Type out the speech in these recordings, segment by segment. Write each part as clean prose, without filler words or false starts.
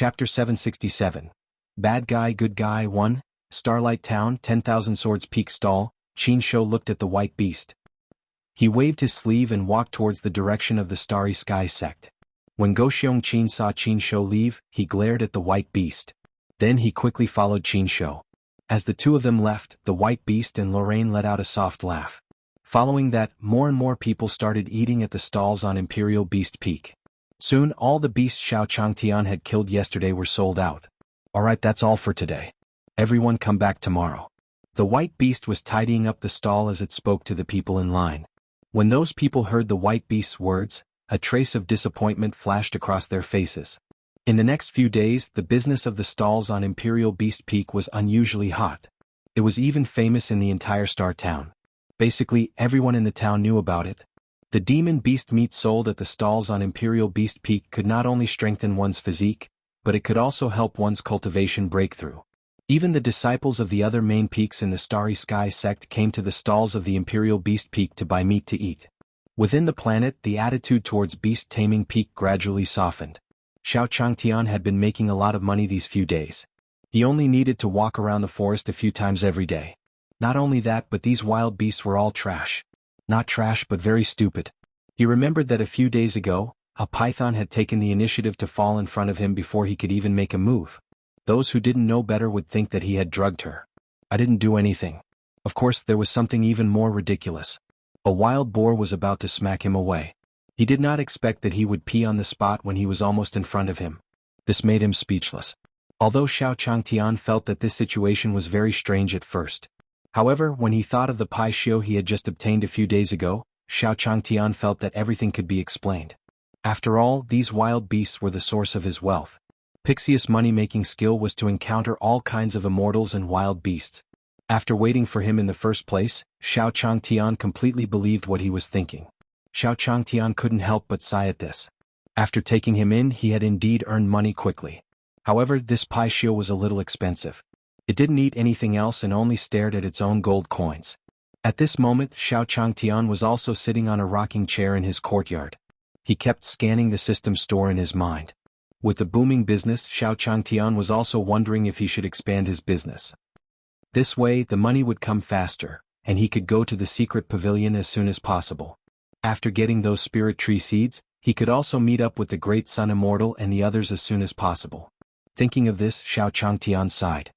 Chapter 767. Bad Guy Good Guy 1, Starlight Town 10,000 Swords Peak Stall. Qin Shou looked at the white beast. He waved his sleeve and walked towards the direction of the Starry Sky sect. When Goxiong Qin saw Qin Shou leave, he glared at the white beast. Then he quickly followed Qin Shou. As the two of them left, the white beast and Lorraine let out a soft laugh. Following that, more and more people started eating at the stalls on Imperial Beast Peak. Soon all the beasts Xiao Changtian had killed yesterday were sold out. Alright, that's all for today. Everyone come back tomorrow. The white beast was tidying up the stall as it spoke to the people in line. When those people heard the white beast's words, a trace of disappointment flashed across their faces. In the next few days, the business of the stalls on Imperial Beast Peak was unusually hot. It was even famous in the entire Star Town. Basically, everyone in the town knew about it. The demon beast meat sold at the stalls on Imperial Beast Peak could not only strengthen one's physique, but it could also help one's cultivation breakthrough. Even the disciples of the other main peaks in the Starry Sky sect came to the stalls of the Imperial Beast Peak to buy meat to eat. Within the planet, the attitude towards beast taming peak gradually softened. Xiao Changtian had been making a lot of money these few days. He only needed to walk around the forest a few times every day. Not only that, but these wild beasts were all trash. Not trash, but very stupid. He remembered that a few days ago, a python had taken the initiative to fall in front of him before he could even make a move. Those who didn't know better would think that he had drugged her. I didn't do anything. Of course, there was something even more ridiculous. A wild boar was about to smack him away. He did not expect that he would pee on the spot when he was almost in front of him. This made him speechless. Although Xiao Changtian felt that this situation was very strange at first. However, when he thought of the pai shio he had just obtained a few days ago, Xiao Changtian felt that everything could be explained. After all, these wild beasts were the source of his wealth. Pixius' money-making skill was to encounter all kinds of immortals and wild beasts. After waiting for him in the first place, Xiao Changtian completely believed what he was thinking. Xiao Changtian couldn't help but sigh at this. After taking him in, he had indeed earned money quickly. However, this pai shio was a little expensive. It didn't eat anything else and only stared at its own gold coins. At this moment, Xiao Changtian was also sitting on a rocking chair in his courtyard. He kept scanning the system store in his mind. With the booming business, Xiao Changtian was also wondering if he should expand his business. This way, the money would come faster, and he could go to the secret pavilion as soon as possible. After getting those spirit tree seeds, he could also meet up with the Great Sun Immortal and the others as soon as possible. Thinking of this, Xiao Changtian sighed.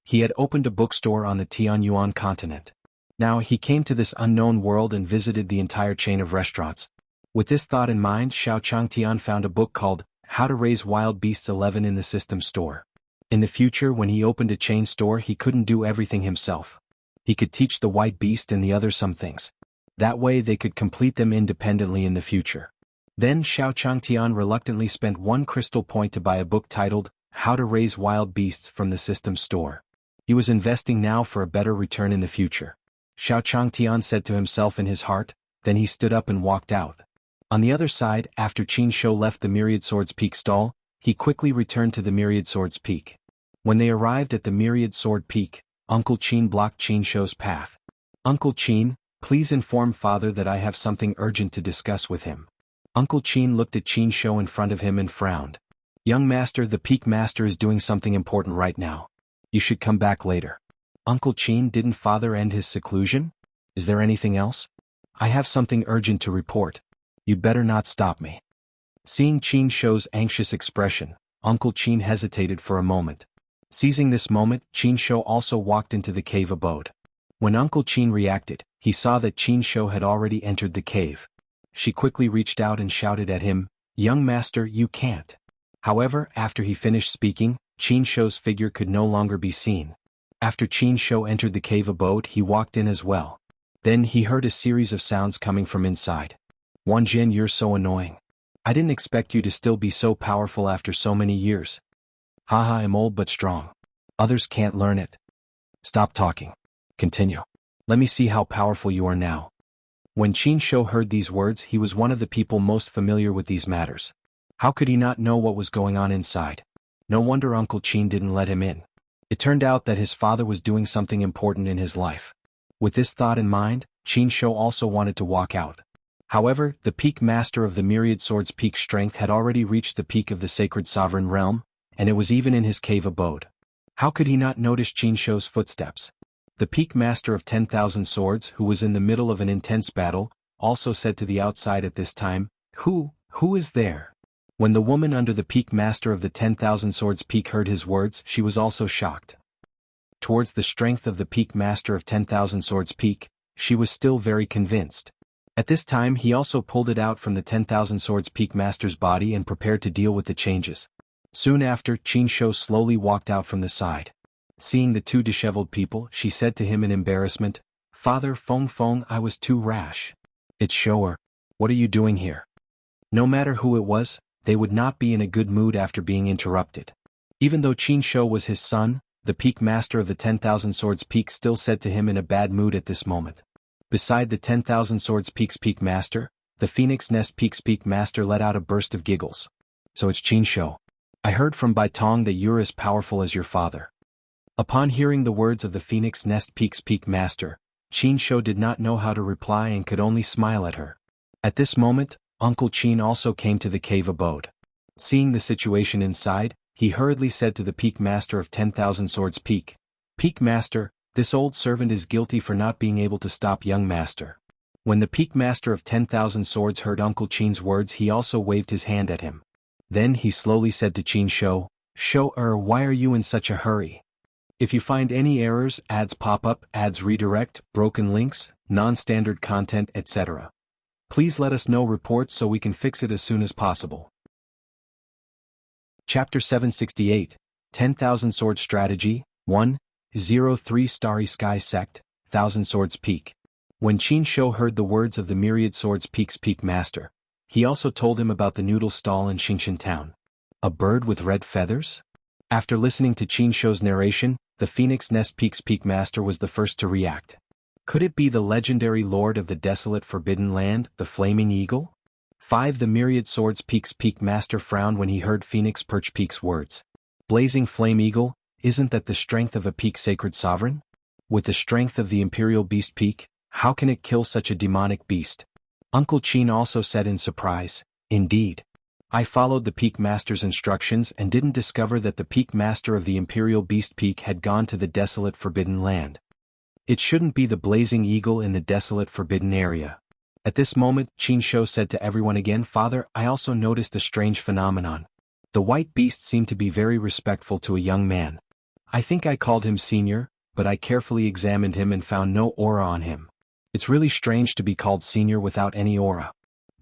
He had opened a bookstore on the Tianyuan continent. Now he came to this unknown world and visited the entire chain of restaurants. With this thought in mind, Xiao Changtian found a book called How to Raise Wild Beasts 11 in the system store. In the future, when he opened a chain store, he couldn't do everything himself. He could teach the white beast and the others some things. That way they could complete them independently in the future. Then Xiao Changtian reluctantly spent 1 crystal point to buy a book titled How to Raise Wild Beasts from the system store. He was investing now for a better return in the future. Xiao Changtian said to himself in his heart, then he stood up and walked out. On the other side, after Qin Shou left the Myriad Swords Peak stall, he quickly returned to the Myriad Swords Peak. When they arrived at the Myriad Sword Peak, Uncle Qin blocked Qin Shou's path. Uncle Qin, please inform Father that I have something urgent to discuss with him. Uncle Qin looked at Qin Shou in front of him and frowned. Young Master, the Peak Master is doing something important right now. You should come back later. Uncle Qin, didn't Father end his seclusion? Is there anything else? I have something urgent to report. You'd better not stop me. Seeing Qin Shou's anxious expression, Uncle Qin hesitated for a moment. Seizing this moment, Qin Shou also walked into the cave abode. When Uncle Qin reacted, he saw that Qin Shou had already entered the cave. She quickly reached out and shouted at him, Young Master, you can't. However, after he finished speaking, Qin Shou's figure could no longer be seen. After Qin Shou entered the cave abode, he walked in as well. Then he heard a series of sounds coming from inside. Wan Jin, you're so annoying. I didn't expect you to still be so powerful after so many years. Haha, I'm old but strong. Others can't learn it. Stop talking. Continue. Let me see how powerful you are now. When Qin Shou heard these words, he was one of the people most familiar with these matters. How could he not know what was going on inside? No wonder Uncle Qin didn't let him in. It turned out that his father was doing something important in his life. With this thought in mind, Qin Shou also wanted to walk out. However, the peak master of the Myriad Swords Peak strength had already reached the peak of the Sacred Sovereign Realm, and it was even in his cave abode. How could he not notice Qin Shou's footsteps? The peak master of 10,000 swords, who was in the middle of an intense battle, also said to the outside at this time, Who is there? When the woman under the peak master of the 10,000 swords peak heard his words, she was also shocked. Towards the strength of the peak master of 10,000 swords peak, she was still very convinced. At this time he also pulled it out from the 10,000 swords peak master's body and prepared to deal with the changes. Soon after, Qin Shou slowly walked out from the side. Seeing the two disheveled people, she said to him in embarrassment, Father Feng, I was too rash. It's Shou'er. What are you doing here? No matter who it was, they would not be in a good mood after being interrupted. Even though Qin Shou was his son, the peak master of the 10,000 swords peak still said to him in a bad mood at this moment. Beside the 10,000 swords peak's peak master, the Phoenix Nest peak's peak master let out a burst of giggles. So it's Qin Shou. I heard from Bai Tong that you're as powerful as your father. Upon hearing the words of the Phoenix Nest peak's peak master, Qin Shou did not know how to reply and could only smile at her. At this moment, Uncle Qin also came to the cave abode. Seeing the situation inside, he hurriedly said to the peak master of 10,000 swords peak, Peak master, this old servant is guilty for not being able to stop young master. When the peak master of 10,000 swords heard Uncle Qin's words, he also waved his hand at him. Then he slowly said to Qin Shou, Shou'er, why are you in such a hurry? If you find any errors, ads pop up, ads redirect, broken links, non-standard content, etc. Please let us know reports so we can fix it as soon as possible. Chapter 768, 10,000 Sword Strategy, 1:03 Starry Sky Sect, 1,000 Swords Peak. When Qin Shou heard the words of the Myriad Swords Peak's peak master, he also told him about the noodle stall in Xingshan Town. A bird with red feathers? After listening to Qin Shou's narration, the Phoenix Nest Peak's peak master was the first to react. Could it be the legendary lord of the desolate forbidden land, the Flaming Eagle? 5. The Myriad Swords Peak's peak master frowned when he heard Phoenix Perch Peak's words. Blazing Flame Eagle, isn't that the strength of a peak sacred sovereign? With the strength of the Imperial Beast Peak, how can it kill such a demonic beast? Uncle Qin also said in surprise, Indeed. I followed the peak master's instructions and didn't discover that the peak master of the Imperial Beast Peak had gone to the desolate forbidden land. It shouldn't be the Blazing Eagle in the desolate forbidden area. At this moment, Qin Shou said to everyone again, Father, I also noticed a strange phenomenon. The white beast seemed to be very respectful to a young man. I think I called him senior, but I carefully examined him and found no aura on him. It's really strange to be called senior without any aura.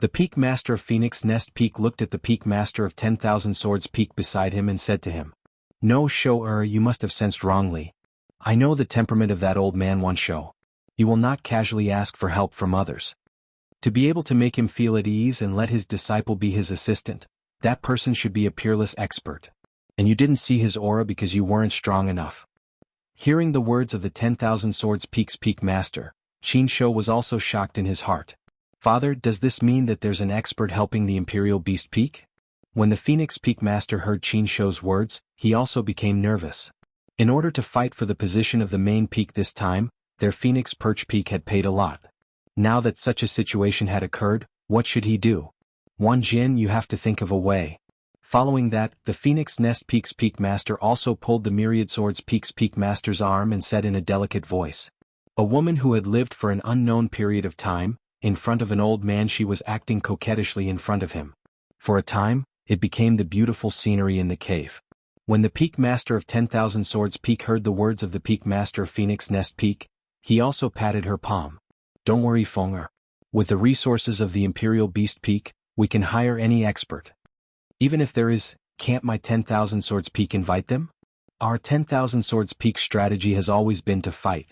The peak master of Phoenix Nest Peak looked at the peak master of 10,000 Swords Peak beside him and said to him, No, Shou'er, you must have sensed wrongly. I know the temperament of that old man Wan Shou. He will not casually ask for help from others. To be able to make him feel at ease and let his disciple be his assistant, that person should be a peerless expert. And you didn't see his aura because you weren't strong enough. Hearing the words of the 10,000 Swords Peak's peak master, Qin Shou was also shocked in his heart. Father, does this mean that there's an expert helping the Imperial Beast Peak? When the Phoenix Peak master heard Qin Shou's words, he also became nervous. In order to fight for the position of the main peak this time, their Phoenix Perch Peak had paid a lot. Now that such a situation had occurred, what should he do? Wan Jin, you have to think of a way. Following that, the Phoenix Nest Peak's peak master also pulled the Myriad Swords Peak's peak master's arm and said in a delicate voice. A woman who had lived for an unknown period of time, in front of an old man, she was acting coquettishly in front of him. For a time, it became the beautiful scenery in the cave. When the peak master of 10,000 Swords Peak heard the words of the peak master of Phoenix Nest Peak, he also patted her palm. Don't worry, Fenger. With the resources of the Imperial Beast Peak, we can hire any expert. Even if there is, can't my 10,000 Swords Peak invite them? Our 10,000 Swords Peak strategy has always been to fight.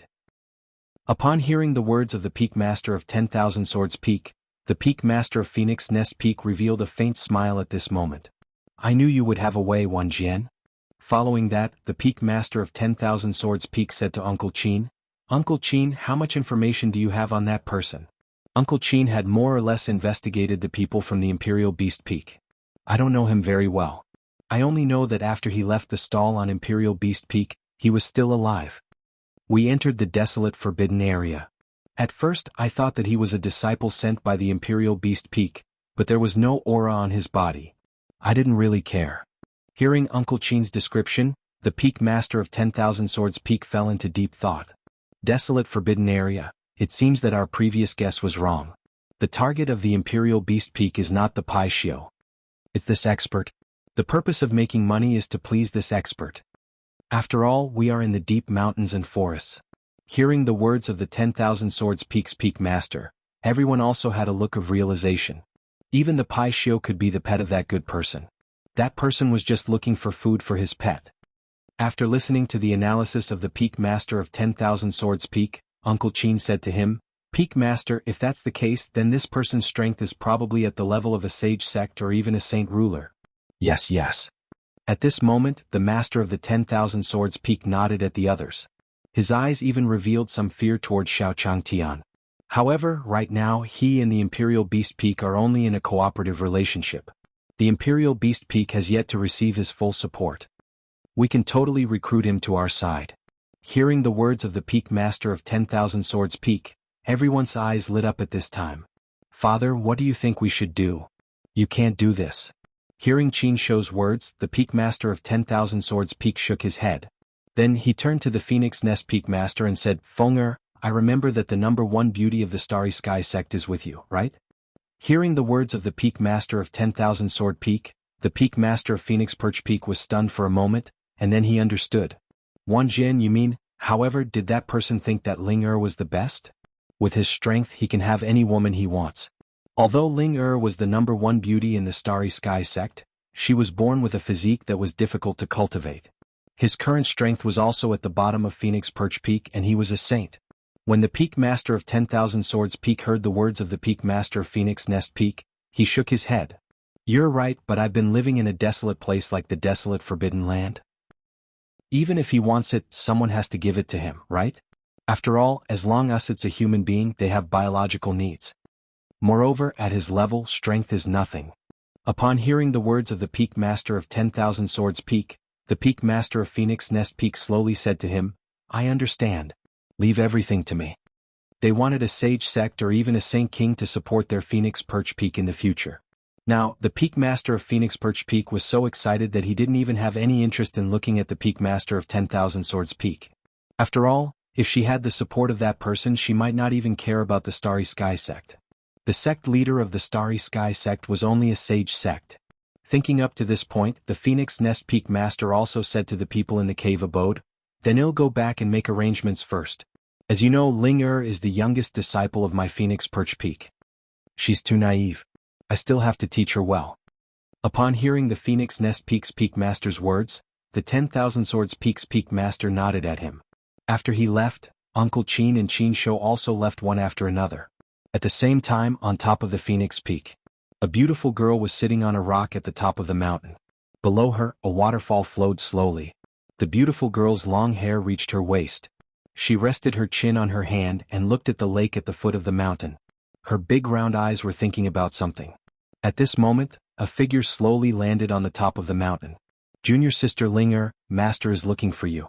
Upon hearing the words of the peak master of 10,000 Swords Peak, the peak master of Phoenix Nest Peak revealed a faint smile at this moment. I knew you would have a way, Wan Jian. Following that, the peak master of 10,000 Swords Peak said to Uncle Qin, Uncle Qin, how much information do you have on that person? Uncle Qin had more or less investigated the people from the Imperial Beast Peak. I don't know him very well. I only know that after he left the stall on Imperial Beast Peak, he was still alive. We entered the desolate forbidden area. At first, I thought that he was a disciple sent by the Imperial Beast Peak, but there was no aura on his body. I didn't really care. Hearing Uncle Chin's description, the Peak Master of 10,000 Swords Peak fell into deep thought. Desolate forbidden area, it seems that our previous guess was wrong. The target of the Imperial Beast Peak is not the Pai Shio. It's this expert. The purpose of making money is to please this expert. After all, we are in the deep mountains and forests. Hearing the words of the 10,000 Swords Peak's Peak Master, everyone also had a look of realization. Even the Pai Shio could be the pet of that good person. That person was just looking for food for his pet. After listening to the analysis of the Peak Master of 10,000 Swords Peak, Uncle Chin said to him, "Peak Master, if that's the case, then this person's strength is probably at the level of a sage sect or even a saint ruler." Yes. At this moment, the Master of the 10,000 Swords Peak nodded at the others. His eyes even revealed some fear towards Xiao Changtian. However, right now he and the Imperial Beast Peak are only in a cooperative relationship. The Imperial Beast Peak has yet to receive his full support. We can totally recruit him to our side. Hearing the words of the Peak Master of 10,000 Swords Peak, everyone's eyes lit up at this time. "Father, what do you think we should do?" "You can't do this." Hearing Qin Shou's words, the Peak Master of 10,000 Swords Peak shook his head. Then he turned to the Phoenix Nest Peak Master and said, "Fenger, I remember that the number one beauty of the Starry Sky sect is with you, right?" Hearing the words of the Peak Master of 10,000 Sword Peak, the Peak Master of Phoenix Perch Peak was stunned for a moment, and then he understood. "Wan Jin, you mean, however, did that person think that Ling was the best? With his strength he can have any woman he wants." Although Ling was the number one beauty in the Starry Sky sect, she was born with a physique that was difficult to cultivate. His current strength was also at the bottom of Phoenix Perch Peak, and he was a saint. When the Peak Master of 10,000 Swords Peak heard the words of the Peak Master of Phoenix Nest Peak, he shook his head. "You're right, but I've been living in a desolate place like the desolate Forbidden Land. Even if he wants it, someone has to give it to him, right? After all, as long as it's a human being, they have biological needs. Moreover, at his level, strength is nothing." Upon hearing the words of the Peak Master of 10,000 Swords Peak, the Peak Master of Phoenix Nest Peak slowly said to him, "I understand. Leave everything to me." They wanted a sage sect or even a saint king to support their Phoenix Perch Peak in the future. Now, the Peak Master of Phoenix Perch Peak was so excited that he didn't even have any interest in looking at the Peak Master of 10,000 Swords Peak. After all, if she had the support of that person, she might not even care about the Starry Sky sect. The sect leader of the Starry Sky sect was only a sage sect. Thinking up to this point, the Phoenix Nest Peak Master also said to the people in the cave abode, "Then I'll go back and make arrangements first. As you know, Ling is the youngest disciple of my Phoenix Perch Peak. She's too naive. I still have to teach her well." Upon hearing the Phoenix Nest Peak's Peak Master's words, the 10,000 Swords Peak's Peak Master nodded at him. After he left, Uncle Chin and Qin Shou also left one after another. At the same time, on top of the Phoenix Peak, a beautiful girl was sitting on a rock at the top of the mountain. Below her, a waterfall flowed slowly. The beautiful girl's long hair reached her waist. She rested her chin on her hand and looked at the lake at the foot of the mountain. Her big round eyes were thinking about something. At this moment, a figure slowly landed on the top of the mountain. "Junior sister Ling Master is looking for you."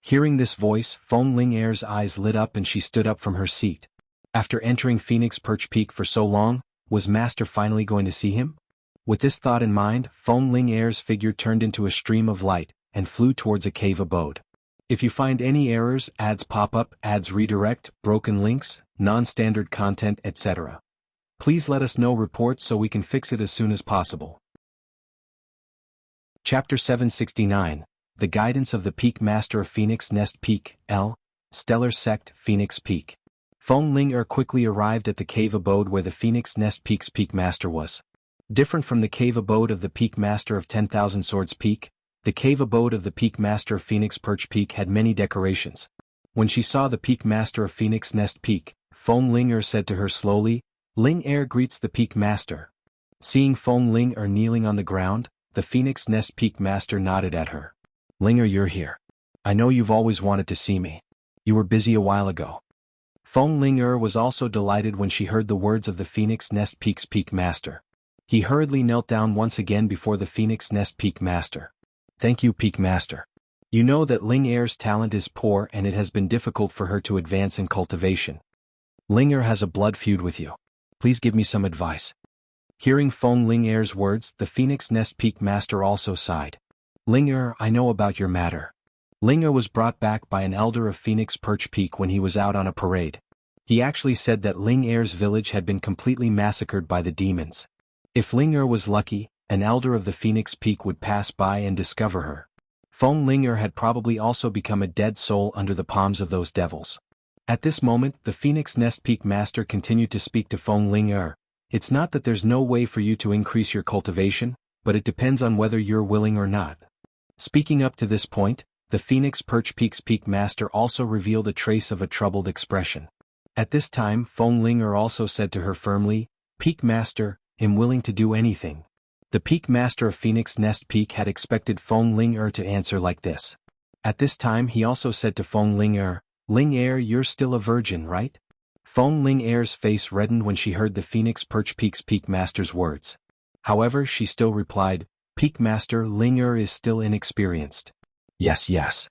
Hearing this voice, Feng Ling eyes lit up and she stood up from her seat. After entering Phoenix Perch Peak for so long, was Master finally going to see him? With this thought in mind, Feng Ling figure turned into a stream of light and flew towards a cave abode. If you find any errors, ads pop up, ads redirect, broken links, non-standard content, etc., please let us know reports so we can fix it as soon as possible. Chapter 769, The Guidance of the Peak Master of Phoenix Nest Peak, L. Stellar Sect, Phoenix Peak. Feng Ling quickly arrived at the cave abode where the Phoenix Nest Peak's Peak Master was. Different from the cave abode of the Peak Master of 10,000 Swords Peak, the cave abode of the Peak Master of Phoenix Perch Peak had many decorations. When she saw the Peak Master of Phoenix Nest Peak, Feng Ling said to her slowly, "Ling greets the Peak Master." Seeing Feng Ling kneeling on the ground, the Phoenix Nest Peak Master nodded at her. "Ling you're here. I know you've always wanted to see me. You were busy a while ago." Feng Ling was also delighted when she heard the words of the Phoenix Nest Peak's Peak Master. He hurriedly knelt down once again before the Phoenix Nest Peak Master. "Thank you, Peak Master. You know that Ling talent is poor and it has been difficult for her to advance in cultivation. Ling has a blood feud with you. Please give me some advice." Hearing Feng Ling words, the Phoenix Nest Peak Master also sighed. Ling I know about your matter. Ling was brought back by an elder of Phoenix Perch Peak when he was out on a parade. He actually said that Ling village had been completely massacred by the demons. If Ling was lucky, an elder of the Phoenix Peak would pass by and discover her. Feng Ling had probably also become a dead soul under the palms of those devils. At this moment, the Phoenix Nest Peak Master continued to speak to Feng Ling. It's not that there's no way for you to increase your cultivation, but it depends on whether you're willing or not. Speaking up to this point, the Phoenix Perch Peak's Peak Master also revealed a trace of a troubled expression. At this time, Feng Ling also said to her firmly, "Peak Master, I'm willing to do anything." The Peak Master of Phoenix Nest Peak had expected Feng Ling to answer like this. At this time he also said to Feng Ling you're still a virgin, right? Feng Ling's face reddened when she heard the Phoenix Perch Peak's Peak Master's words. However, she still replied, "Peak Master, Ling is still inexperienced." Yes.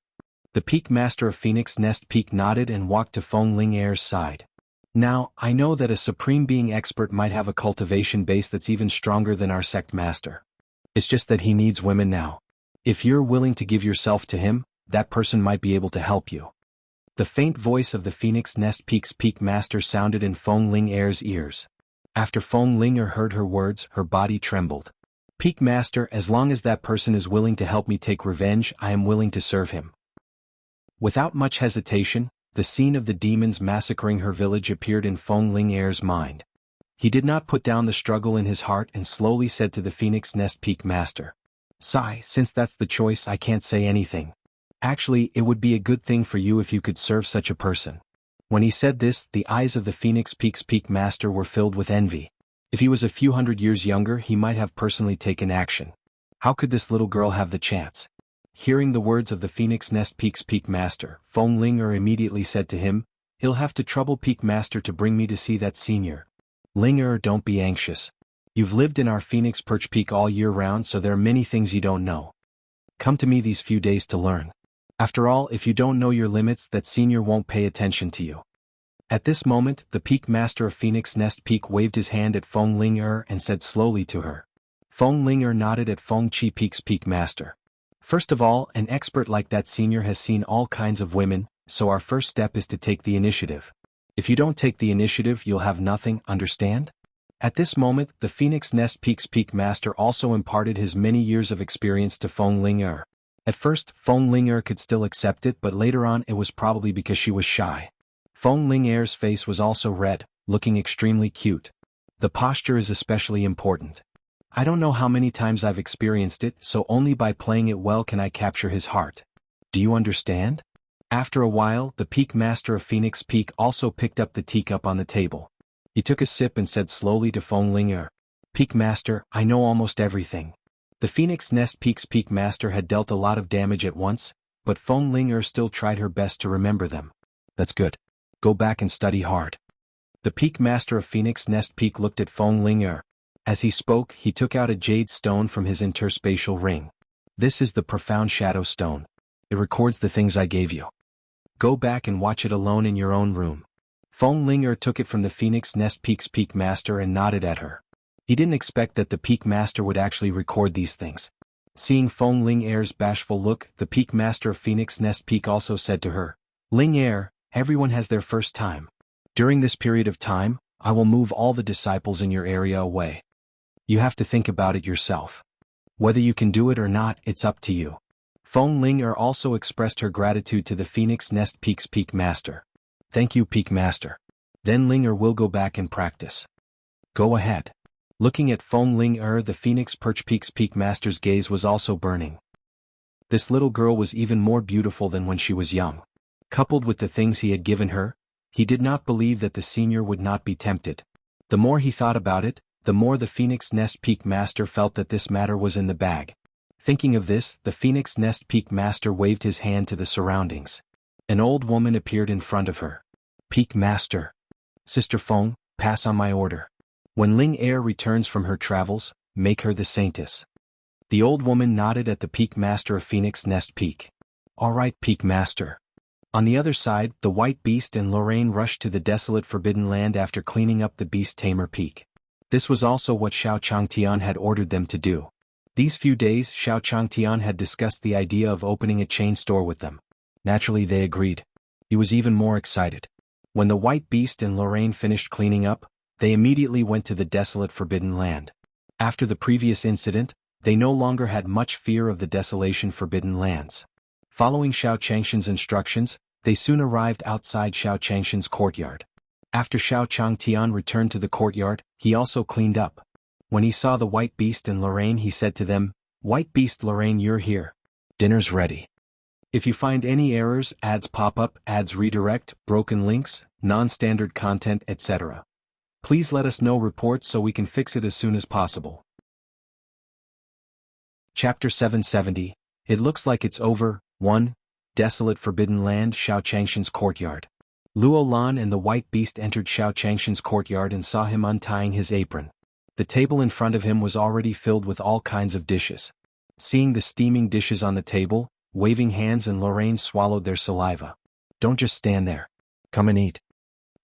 The Peak Master of Phoenix Nest Peak nodded and walked to Feng Ling's side. "Now, I know that a Supreme Being expert might have a cultivation base that's even stronger than our sect master. It's just that he needs women now. If you're willing to give yourself to him, that person might be able to help you." The faint voice of the Phoenix Nest Peak's Peak Master sounded in Feng Ling's ears. After Feng Ling heard her words, her body trembled. "Peak Master, as long as that person is willing to help me take revenge, I am willing to serve him." Without much hesitation, the scene of the demons massacring her village appeared in Feng Ling's mind. He did not put down the struggle in his heart and slowly said to the Phoenix Nest Peak Master, "Sai, since that's the choice, I can't say anything. Actually, it would be a good thing for you if you could serve such a person." When he said this, the eyes of the Phoenix Peak's Peak Master were filled with envy. If he was a few hundred years younger, he might have personally taken action. How could this little girl have the chance? Hearing the words of the Phoenix Nest Peak's Peak Master, Feng Ling immediately said to him, "He'll have to trouble Peak Master to bring me to see that senior." "Ling don't be anxious. You've lived in our Phoenix Perch Peak all year round, so there are many things you don't know. Come to me these few days to learn. After all, if you don't know your limits, that senior won't pay attention to you." At this moment, the Peak Master of Phoenix Nest Peak waved his hand at Feng Ling and said slowly to her. Feng Ling nodded at Feng Chi Peak's Peak Master. "First of all, an expert like that senior has seen all kinds of women, so our first step is to take the initiative. If you don't take the initiative, you'll have nothing, understand?" At this moment, the Phoenix Nest Peak's Peak Master also imparted his many years of experience to Feng Ling. At first, Feng Ling could still accept it, but later on it was probably because she was shy. Feng Ling's face was also red, looking extremely cute. The posture is especially important. I don't know how many times I've experienced it, so only by playing it well can I capture his heart. Do you understand? After a while, the Peak Master of Phoenix Peak also picked up the teacup on the table. He took a sip and said slowly to Feng Ling, "Peak Master, I know almost everything." The Phoenix Nest Peak's Peak Master had dealt a lot of damage at once, but Feng Ling still tried her best to remember them. "That's good. Go back and study hard." The Peak Master of Phoenix Nest Peak looked at Feng Ling. As he spoke, he took out a jade stone from his interspatial ring. "This is the Profound Shadow Stone. It records the things I gave you. Go back and watch it alone in your own room." Feng Ling took it from the Phoenix Nest Peak's Peak Master and nodded at her. He didn't expect that the Peak Master would actually record these things. Seeing Feng Ling's bashful look, the Peak Master of Phoenix Nest Peak also said to her, "Ling, everyone has their first time. During this period of time, I will move all the disciples in your area away. You have to think about it yourself. Whether you can do it or not, it's up to you." Feng Ling also expressed her gratitude to the Phoenix Nest Peak's Peak Master. "Thank you, Peak Master. Then Ling will go back and practice." "Go ahead." Looking at Feng Ling the Phoenix Perch Peak's Peak Master's gaze was also burning. This little girl was even more beautiful than when she was young. Coupled with the things he had given her, he did not believe that the senior would not be tempted. The more he thought about it, the more the Phoenix Nest Peak Master felt that this matter was in the bag. Thinking of this, the Phoenix Nest Peak Master waved his hand to the surroundings. An old woman appeared in front of her. "Peak Master. Sister Feng, pass on my order. When Ling returns from her travels, make her the saintess." The old woman nodded at the Peak Master of Phoenix Nest Peak. "All right, Peak Master." On the other side, the White Beast and Lorraine rushed to the desolate Forbidden Land after cleaning up the Beast Tamer Peak. This was also what Xiao Changtian had ordered them to do. These few days Xiao Changtian had discussed the idea of opening a chain store with them. Naturally they agreed. He was even more excited. When the White Beast and Lorraine finished cleaning up, they immediately went to the desolate Forbidden Land. After the previous incident, they no longer had much fear of the desolation Forbidden Lands. Following Xiao Changshan's instructions, they soon arrived outside Xiao Changshan's courtyard. After Xiao Changtian returned to the courtyard, he also cleaned up. When he saw the White Beast and Lorraine, he said to them, "White Beast, Lorraine, you're here. Dinner's ready. If you find any errors, ads pop up, ads redirect, broken links, non-standard content, etc. please let us know reports so we can fix it as soon as possible." Chapter 770, It Looks Like It's Over, 1. Desolate Forbidden Land, Xiao Changshan's courtyard. Luo Lan and the White Beast entered Xiao Changshan's courtyard and saw him untying his apron. The table in front of him was already filled with all kinds of dishes. Seeing the steaming dishes on the table, waving hands and Lorraine swallowed their saliva. "Don't just stand there. Come and eat."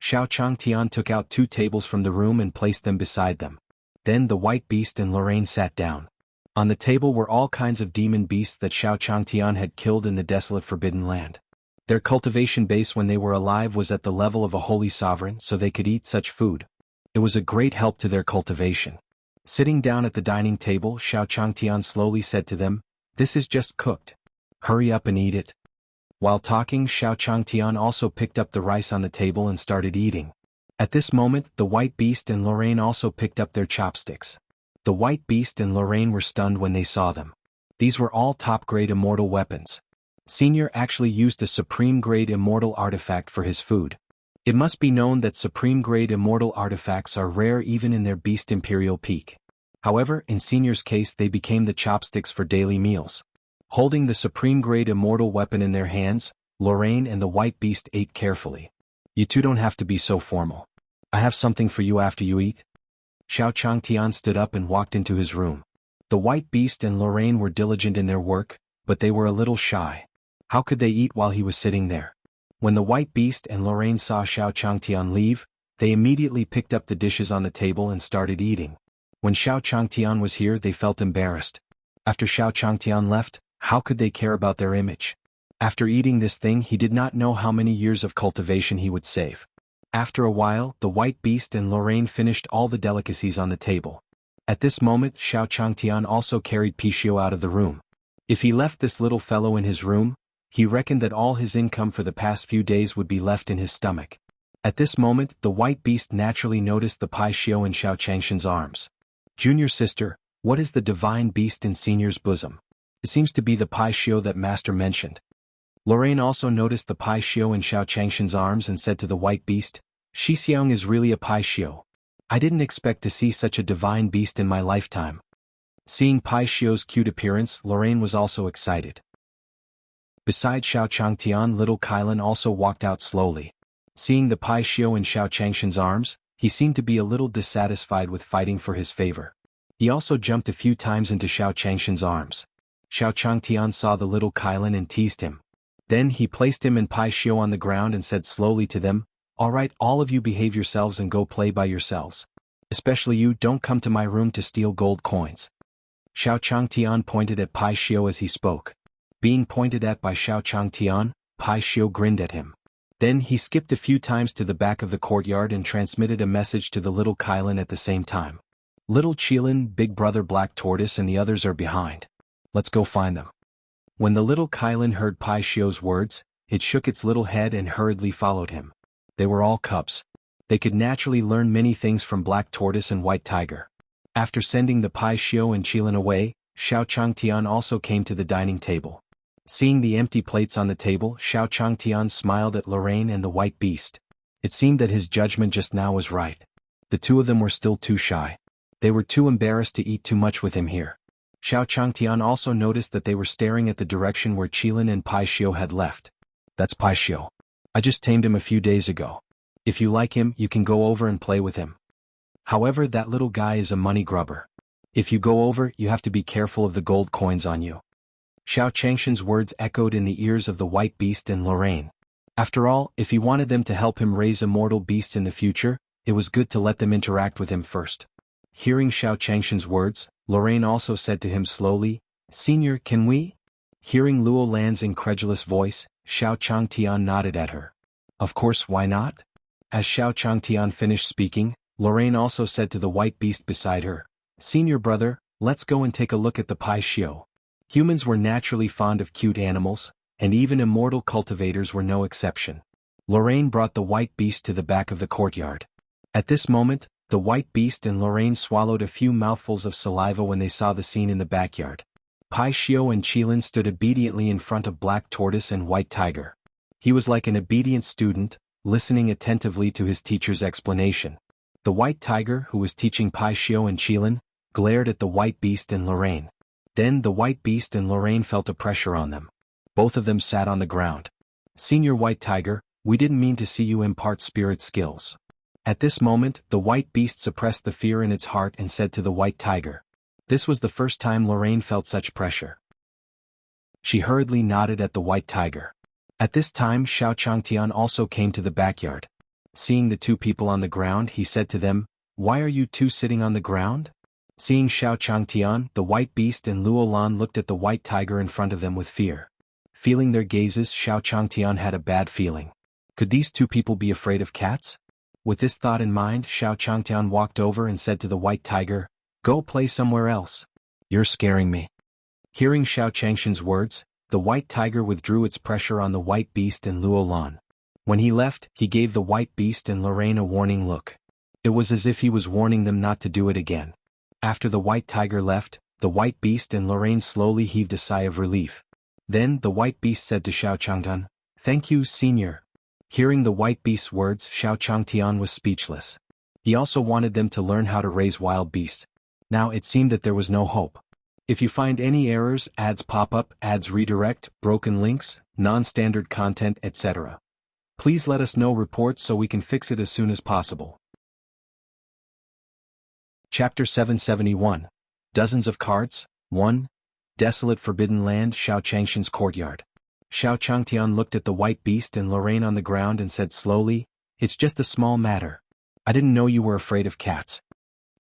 Xiao Changtian took out 2 tables from the room and placed them beside them. Then the White Beast and Lorraine sat down. On the table were all kinds of demon beasts that Xiao Changtian had killed in the desolate Forbidden Land. Their cultivation base when they were alive was at the level of a holy sovereign, so they could eat such food. It was a great help to their cultivation. Sitting down at the dining table, Xiao Changtian slowly said to them, "This is just cooked. Hurry up and eat it." While talking, Xiao Changtian also picked up the rice on the table and started eating. At this moment, the White Beast and Lorraine also picked up their chopsticks. The White Beast and Lorraine were stunned when they saw them. These were all top-grade immortal weapons. Senior actually used a supreme-grade immortal artifact for his food. It must be known that supreme-grade immortal artifacts are rare even in their Beast Imperial peak. However, in Senior's case they became the chopsticks for daily meals. Holding the supreme-grade immortal weapon in their hands, Lorraine and the White Beast ate carefully. "You two don't have to be so formal. I have something for you after you eat." Xiao Changtian stood up and walked into his room. The White Beast and Lorraine were diligent in their work, but they were a little shy. How could they eat while he was sitting there? When the White Beast and Lorraine saw Xiao Changtian leave, they immediately picked up the dishes on the table and started eating. When Xiao Changtian was here, they felt embarrassed. After Xiao Changtian left, how could they care about their image? After eating this thing, he did not know how many years of cultivation he would save. After a while, the White Beast and Lorraine finished all the delicacies on the table. At this moment, Xiao Changtian also carried Pixiu out of the room. If he left this little fellow in his room, he reckoned that all his income for the past few days would be left in his stomach. At this moment, the White Beast naturally noticed the Pixiu in Xiao Changshan's arms. "Junior sister, what is the divine beast in Senior's bosom?" "It seems to be the Pixiu that Master mentioned." Lorraine also noticed the Pixiu in Xiao Changshan's arms and said to the White Beast, "Shixiang is really a Pixiu. I didn't expect to see such a divine beast in my lifetime." Seeing Pixiu's cute appearance, Lorraine was also excited. Besides Xiao Changtian, little Kailan also walked out slowly. Seeing the Pixiu in Xiao Changshan's arms, he seemed to be a little dissatisfied with fighting for his favor. He also jumped a few times into Xiao Changshan's arms. Xiao Changtian saw the little Kailan and teased him. Then he placed him and Pixiu on the ground and said slowly to them, "All right, all of you behave yourselves and go play by yourselves. Especially you, don't come to my room to steal gold coins." Xiao Changtian pointed at Pixiu as he spoke. Being pointed at by Xiao Changtian, Pixiu grinned at him. Then he skipped a few times to the back of the courtyard and transmitted a message to the little Kailan at the same time. "Little Qilin, Big Brother Black Tortoise and the others are behind. Let's go find them." When the little Kailan heard Pixiu's words, it shook its little head and hurriedly followed him. They were all cubs. They could naturally learn many things from Black Tortoise and White Tiger. After sending the Pixiu and Qilin away, Xiao Changtian also came to the dining table. Seeing the empty plates on the table, Xiao Changtian smiled at Lorraine and the White Beast. It seemed that his judgment just now was right. The two of them were still too shy. They were too embarrassed to eat too much with him here. Xiao Changtian also noticed that they were staring at the direction where Qilin and Pixiu had left. "That's Pixiu. I just tamed him a few days ago. If you like him, you can go over and play with him. However, that little guy is a money grubber. If you go over, you have to be careful of the gold coins on you." Xiao Changshan's words echoed in the ears of the White Beast and Lorraine. After all, if he wanted them to help him raise immortal beasts in the future, it was good to let them interact with him first. Hearing Xiao Changshan's words, Lorraine also said to him slowly, "Senior, can we?" Hearing Luo Lan's incredulous voice, Xiao Changtian nodded at her. "Of course, why not?" As Xiao Changtian finished speaking, Lorraine also said to the white beast beside her, "Senior brother, let's go and take a look at the Pai Xiao." Humans were naturally fond of cute animals, and even immortal cultivators were no exception. Lorraine brought the white beast to the back of the courtyard. At this moment, the white beast and Lorraine swallowed a few mouthfuls of saliva when they saw the scene in the backyard. Pai Xiao and Qilin stood obediently in front of Black Tortoise and White Tiger. He was like an obedient student, listening attentively to his teacher's explanation. The White Tiger, who was teaching Pai Xiao and Qilin, glared at the white beast and Lorraine. Then the white beast and Lorraine felt a pressure on them. Both of them sat on the ground. "Senior White Tiger, we didn't mean to see you impart spirit skills." At this moment, the white beast suppressed the fear in its heart and said to the White Tiger. This was the first time Lorraine felt such pressure. She hurriedly nodded at the White Tiger. At this time Xiao Changtian also came to the backyard. Seeing the two people on the ground, he said to them, "Why are you two sitting on the ground?" Seeing Xiao Changtian, the white beast and Luo Lan looked at the White Tiger in front of them with fear. Feeling their gazes, Xiao Changtian had a bad feeling. Could these two people be afraid of cats? With this thought in mind, Xiao Changtian walked over and said to the White Tiger, "Go play somewhere else. You're scaring me." Hearing Xiao Changshan's words, the White Tiger withdrew its pressure on the white beast and Luo Lan. When he left, he gave the white beast and Lorraine a warning look. It was as if he was warning them not to do it again. After the White Tiger left, the white beast and Lorraine slowly heaved a sigh of relief. Then the white beast said to Xiao Changtian, "Thank you, senior." Hearing the white beast's words, Xiao Changtian was speechless. He also wanted them to learn how to raise wild beasts. Now it seemed that there was no hope. If you find any errors, ads pop up, ads redirect, broken links, non-standard content, etc., please let us know reports so we can fix it as soon as possible. Chapter 771. Dozens of Cards. 1. Desolate Forbidden Land. Xiao Changshan's courtyard. Xiao Changtian looked at the white beast and Lorraine on the ground and said slowly, "It's just a small matter. I didn't know you were afraid of cats."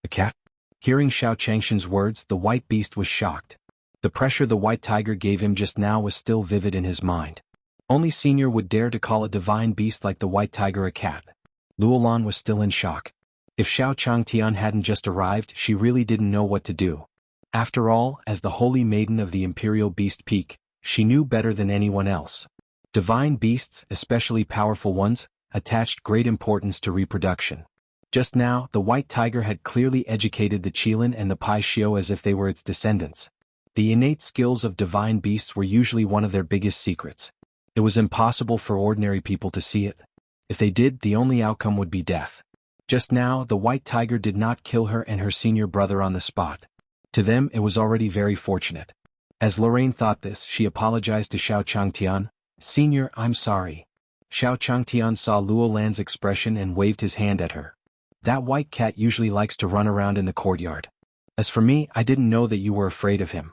"A cat?" Hearing Xiao Changshan's words, the white beast was shocked. The pressure the White Tiger gave him just now was still vivid in his mind. Only Senior would dare to call a divine beast like the White Tiger a cat. Luo Lan was still in shock. If Xiao Changtian hadn't just arrived, she really didn't know what to do. After all, as the holy maiden of the Imperial Beast Peak, she knew better than anyone else. Divine beasts, especially powerful ones, attached great importance to reproduction. Just now, the White Tiger had clearly educated the Qilin and the Pai Xiao as if they were its descendants. The innate skills of divine beasts were usually one of their biggest secrets. It was impossible for ordinary people to see it. If they did, the only outcome would be death. Just now, the White Tiger did not kill her and her senior brother on the spot. To them, it was already very fortunate. As Lorraine thought this, she apologized to Xiao Changtian. "Senior, I'm sorry." Xiao Changtian saw Luo Lan's expression and waved his hand at her. "That white cat usually likes to run around in the courtyard. As for me, I didn't know that you were afraid of him.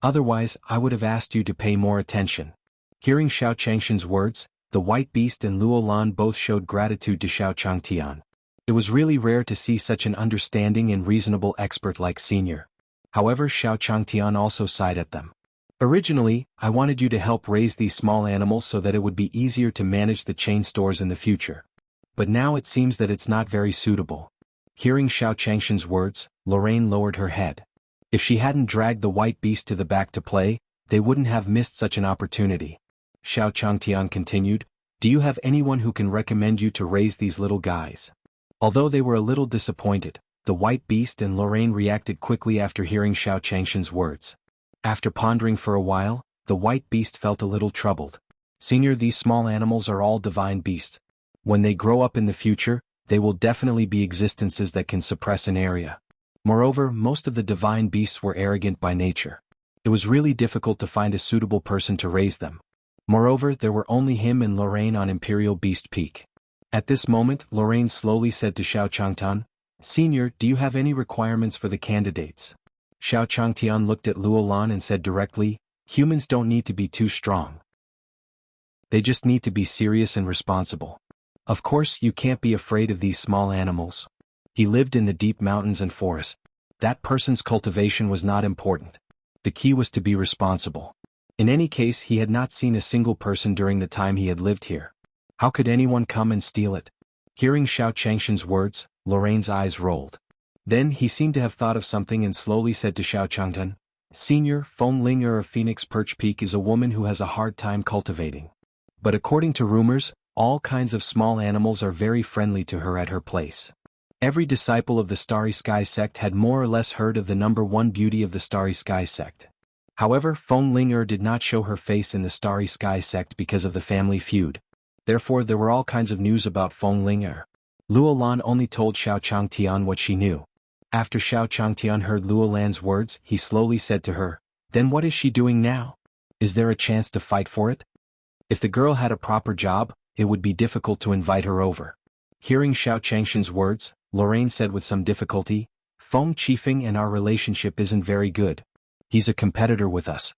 Otherwise, I would have asked you to pay more attention." Hearing Xiao Changshan's words, the white beast and Luo Lan both showed gratitude to Xiao Changtian. It was really rare to see such an understanding and reasonable expert like Senior. However, Xiao Changtian also sighed at them. "Originally, I wanted you to help raise these small animals so that it would be easier to manage the chain stores in the future. But now it seems that it's not very suitable." Hearing Xiao Changshan's words, Lorraine lowered her head. If she hadn't dragged the white beast to the back to play, they wouldn't have missed such an opportunity. Xiao Changtian continued, "Do you have anyone who can recommend you to raise these little guys?" Although they were a little disappointed, the white beast and Lorraine reacted quickly after hearing Xiao Changshan's words. After pondering for a while, the white beast felt a little troubled. "Senior, these small animals are all divine beasts. When they grow up in the future, they will definitely be existences that can suppress an area. Moreover, most of the divine beasts were arrogant by nature. It was really difficult to find a suitable person to raise them. Moreover, there were only him and Lorraine on Imperial Beast Peak." At this moment, Lorraine slowly said to Xiao Changtian, "Senior, do you have any requirements for the candidates?" Xiao Changtian looked at Luo Lan and said directly, "Humans don't need to be too strong. They just need to be serious and responsible. Of course, you can't be afraid of these small animals." He lived in the deep mountains and forests. That person's cultivation was not important. The key was to be responsible. In any case, he had not seen a single person during the time he had lived here. How could anyone come and steal it? Hearing Xiao Changshan's words, Lorraine's eyes rolled. Then he seemed to have thought of something and slowly said to Xiao Changtan, Senior, Feng Linger of Phoenix Perch Peak is a woman who has a hard time cultivating. But according to rumors, all kinds of small animals are very friendly to her at her place. Every disciple of the Starry Sky sect had more or less heard of the #1 beauty of the Starry Sky sect. However, Feng Linger did not show her face in the Starry Sky sect because of the family feud. Therefore there were all kinds of news about Feng Linger. Luo Lan only told Xiao Changtian what she knew. After Xiao Changtian heard Luo Lan's words, he slowly said to her, Then what is she doing now? Is there a chance to fight for it? If the girl had a proper job, it would be difficult to invite her over. Hearing Xiao Changshan's words, Lorraine said with some difficulty, Feng Qifeng and our relationship isn't very good. He's a competitor with us.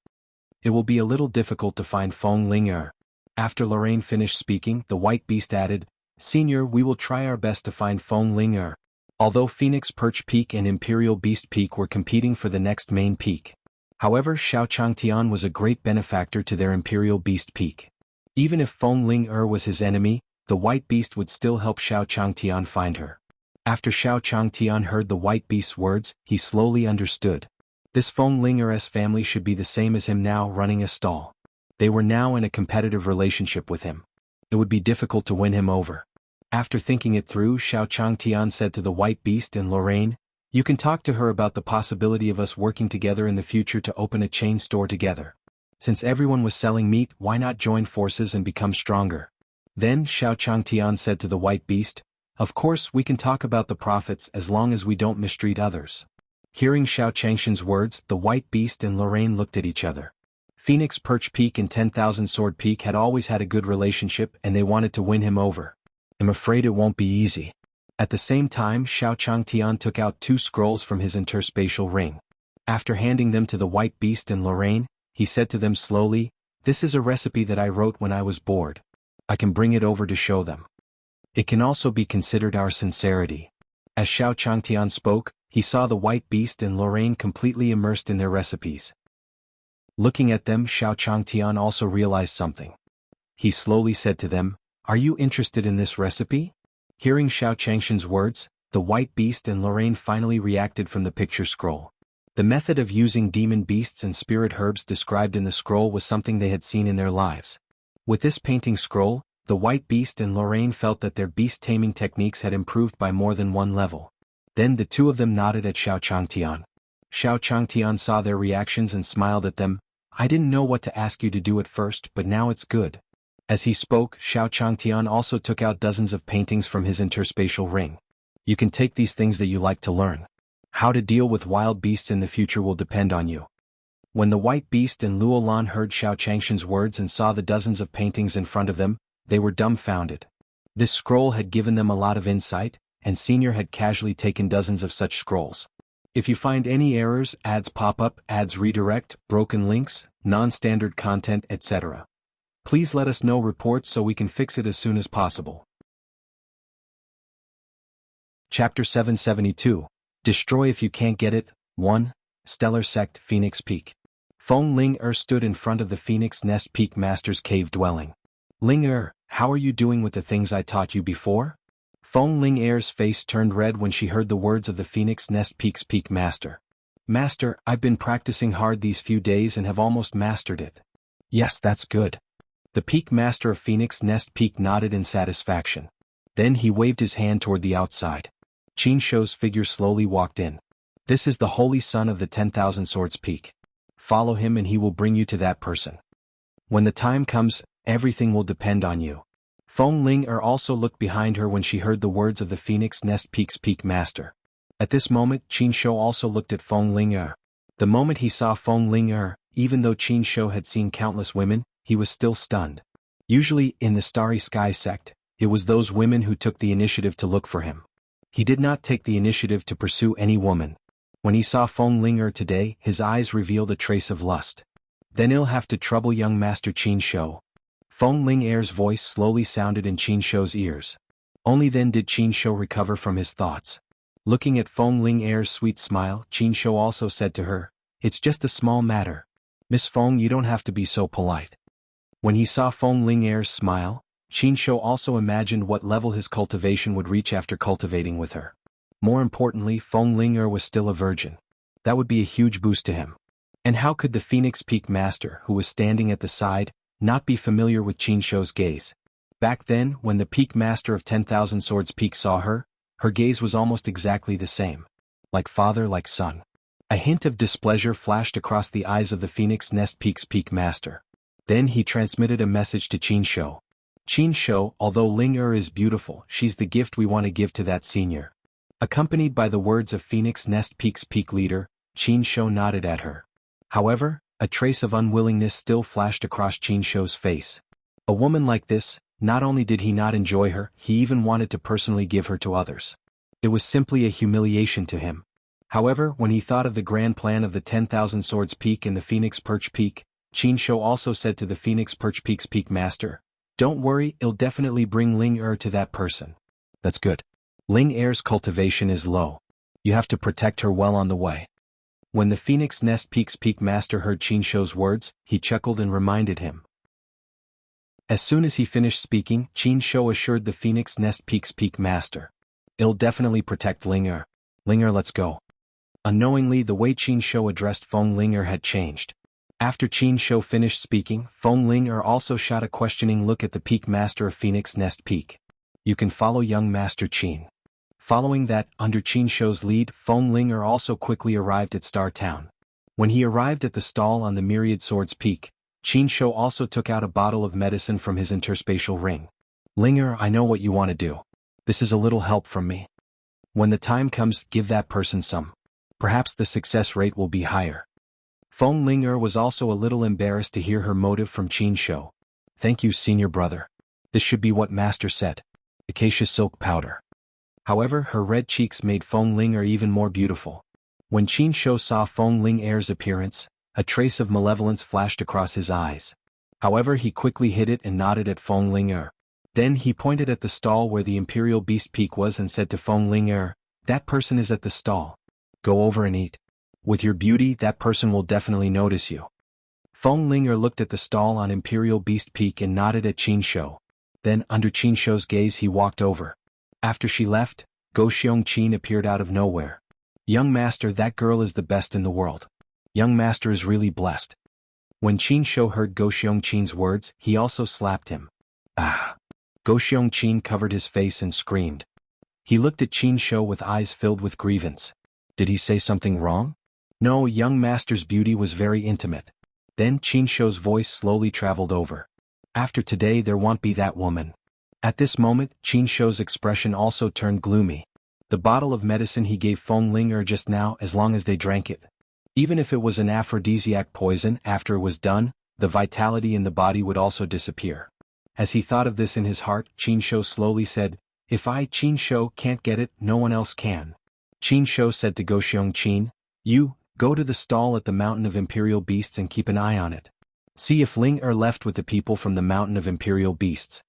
It will be a little difficult to find Feng Linger. After Lorraine finished speaking, the White Beast added, Senior, we will try our best to find Feng Linger. Although Phoenix Perch Peak and Imperial Beast Peak were competing for the next main peak. However, Xiao Changtian was a great benefactor to their Imperial Beast Peak. Even if Feng Linger was his enemy, the White Beast would still help Xiao Changtian find her. After Xiao Changtian heard the White Beast's words, he slowly understood. This Feng Linger's family should be the same as him now running a stall. They were now in a competitive relationship with him. It would be difficult to win him over. After thinking it through, Xiao Changtian said to the White Beast and Lorraine, You can talk to her about the possibility of us working together in the future to open a chain store together. Since everyone was selling meat, why not join forces and become stronger? Then Xiao Changtian said to the White Beast, Of course we can talk about the profits as long as we don't mistreat others. Hearing Xiao Changshan's words, the White Beast and Lorraine looked at each other. Phoenix Perch Peak and 10,000 Sword Peak had always had a good relationship and they wanted to win him over. I'm afraid it won't be easy. At the same time, Xiao Changtian took out 2 scrolls from his interspatial ring. After handing them to the White Beast and Lorraine, he said to them slowly, This is a recipe that I wrote when I was bored. I can bring it over to show them. It can also be considered our sincerity. As Xiao Changtian spoke, he saw the White Beast and Lorraine completely immersed in their recipes. Looking at them, Xiao Changtian also realized something. He slowly said to them, Are you interested in this recipe? Hearing Xiao Changshan's words, the White Beast and Lorraine finally reacted from the picture scroll. The method of using demon beasts and spirit herbs described in the scroll was something they had seen in their lives. With this painting scroll, the White Beast and Lorraine felt that their beast taming techniques had improved by more than one level. Then the two of them nodded at Xiao Changtian. Xiao Changtian saw their reactions and smiled at them. I didn't know what to ask you to do at first, but now it's good. As he spoke, Xiao Changtian also took out dozens of paintings from his interspatial ring. You can take these things that you like to learn. How to deal with wild beasts in the future will depend on you. When the White Beast and Luo Lan heard Xiao Changshan's words and saw the dozens of paintings in front of them, they were dumbfounded. This scroll had given them a lot of insight, and Senior had casually taken dozens of such scrolls. If you find any errors, ads pop up, ads redirect, broken links, non-standard content, etc. Please let us know reports so we can fix it as soon as possible. Chapter 772. Destroy if you can't get it. 1. Stellar Sect Phoenix Peak. Feng Ling stood in front of the Phoenix Nest Peak Master's cave dwelling. Ling how are you doing with the things I taught you before? Feng Ling face turned red when she heard the words of the Phoenix Nest Peak's Peak Master. Master, I've been practicing hard these few days and have almost mastered it. Yes, that's good. The Peak Master of Phoenix Nest Peak nodded in satisfaction. Then he waved his hand toward the outside. Qin Shou's figure slowly walked in. This is the Holy Son of the 10,000 Swords Peak. Follow him and he will bring you to that person. When the time comes, everything will depend on you. Feng Ling also looked behind her when she heard the words of the Phoenix Nest Peak's Peak Master. At this moment, Qin Shou also looked at Feng Ling. The moment he saw Feng Ling, even though Qin Shou had seen countless women, he was still stunned. Usually, in the Starry Sky sect, it was those women who took the initiative to look for him. He did not take the initiative to pursue any woman. When he saw Feng Ling today, his eyes revealed a trace of lust. Then he'll have to trouble young Master Qin Shou. Feng Ling's voice slowly sounded in Qin Shou's ears. Only then did Qin Shou recover from his thoughts. Looking at Feng Ling Er's sweet smile, Qin Shou also said to her, "It's just a small matter. Miss Feng, you don't have to be so polite." When he saw Feng Ling Er's smile, Qin Shou also imagined what level his cultivation would reach after cultivating with her. More importantly, Feng Ling Er was still a virgin. That would be a huge boost to him. And how could the Phoenix Peak Master, who was standing at the side, not be familiar with Qin Shou's gaze? Back then, when the Peak Master of 10,000 Swords Peak saw her, her gaze was almost exactly the same. Like father, like son. A hint of displeasure flashed across the eyes of the Phoenix Nest Peak's Peak Master. Then he transmitted a message to Qin Shou. "Qin Shou, although Ling Er is beautiful, she's the gift we want to give to that senior." Accompanied by the words of Phoenix Nest Peak's peak leader, Qin Shou nodded at her. However, a trace of unwillingness still flashed across Qin Shou's face. A woman like this, not only did he not enjoy her, he even wanted to personally give her to others. It was simply a humiliation to him. However, when he thought of the grand plan of the 10,000 Swords Peak and the Phoenix Perch Peak, Qin Shou also said to the Phoenix Perch Peak's Peak Master, "Don't worry, it'll definitely bring Ling Er to that person." "That's good. Ling Er's cultivation is low. You have to protect her well on the way." When the Phoenix Nest Peak's Peak Master heard Qin Shou's words, he chuckled and reminded him. As soon as he finished speaking, Qin Shou assured the Phoenix Nest Peak's Peak Master, "It'll definitely protect Ling Er. Ling Er, let's go." Unknowingly, the way Qin Shou addressed Feng Ling Er had changed. After Qin Shou finished speaking, Feng Ling Er also shot a questioning look at the Peak Master of Phoenix Nest Peak. "You can follow young Master Qin." Following that, under Qin Shou's lead, Feng Ling Er also quickly arrived at Star Town. When he arrived at the stall on the Myriad Swords Peak, Qin Shou also took out a bottle of medicine from his interspatial ring. "Ling Er, I know what you want to do. This is a little help from me. When the time comes, give that person some. Perhaps the success rate will be higher." Feng Ling Er was also a little embarrassed to hear her motive from Qin Shou. "Thank you, senior brother. This should be what Master said. Acacia silk powder." However, her red cheeks made Feng Ling Er even more beautiful. When Qin Shou saw Feng Ling Er's appearance, a trace of malevolence flashed across his eyes. However, he quickly hid it and nodded at Feng Ling Er. Then he pointed at the stall where the Imperial Beast Peak was and said to Feng Ling Er, "That person is at the stall. Go over and eat. With your beauty, that person will definitely notice you." Feng Ling Er looked at the stall on Imperial Beast Peak and nodded at Qin Shou. Then, under Qin Shou's gaze, he walked over. After she left, Go Xiong Qin appeared out of nowhere. "Young Master, that girl is the best in the world. Young Master is really blessed." When Qin Shou heard Go Xiong Qin's words, he also slapped him. "Ah!" Go Xiong Qin covered his face and screamed. He looked at Qin Shou with eyes filled with grievance. Did he say something wrong? No, young Master's beauty was very intimate. Then Qin Shou's voice slowly traveled over. "After today there won't be that woman." At this moment, Qin Shou's expression also turned gloomy. The bottle of medicine he gave Feng Ling Er just now, as long as they drank it. Even if it was an aphrodisiac poison, after it was done, the vitality in the body would also disappear. As he thought of this in his heart, Qin Shou slowly said, "If I, Qin Shou, can't get it, no one else can." Qin Shou said to Go Xiong Qin, "You, go to the stall at the Mountain of Imperial Beasts and keep an eye on it. See if Ling Er left with the people from the Mountain of Imperial Beasts."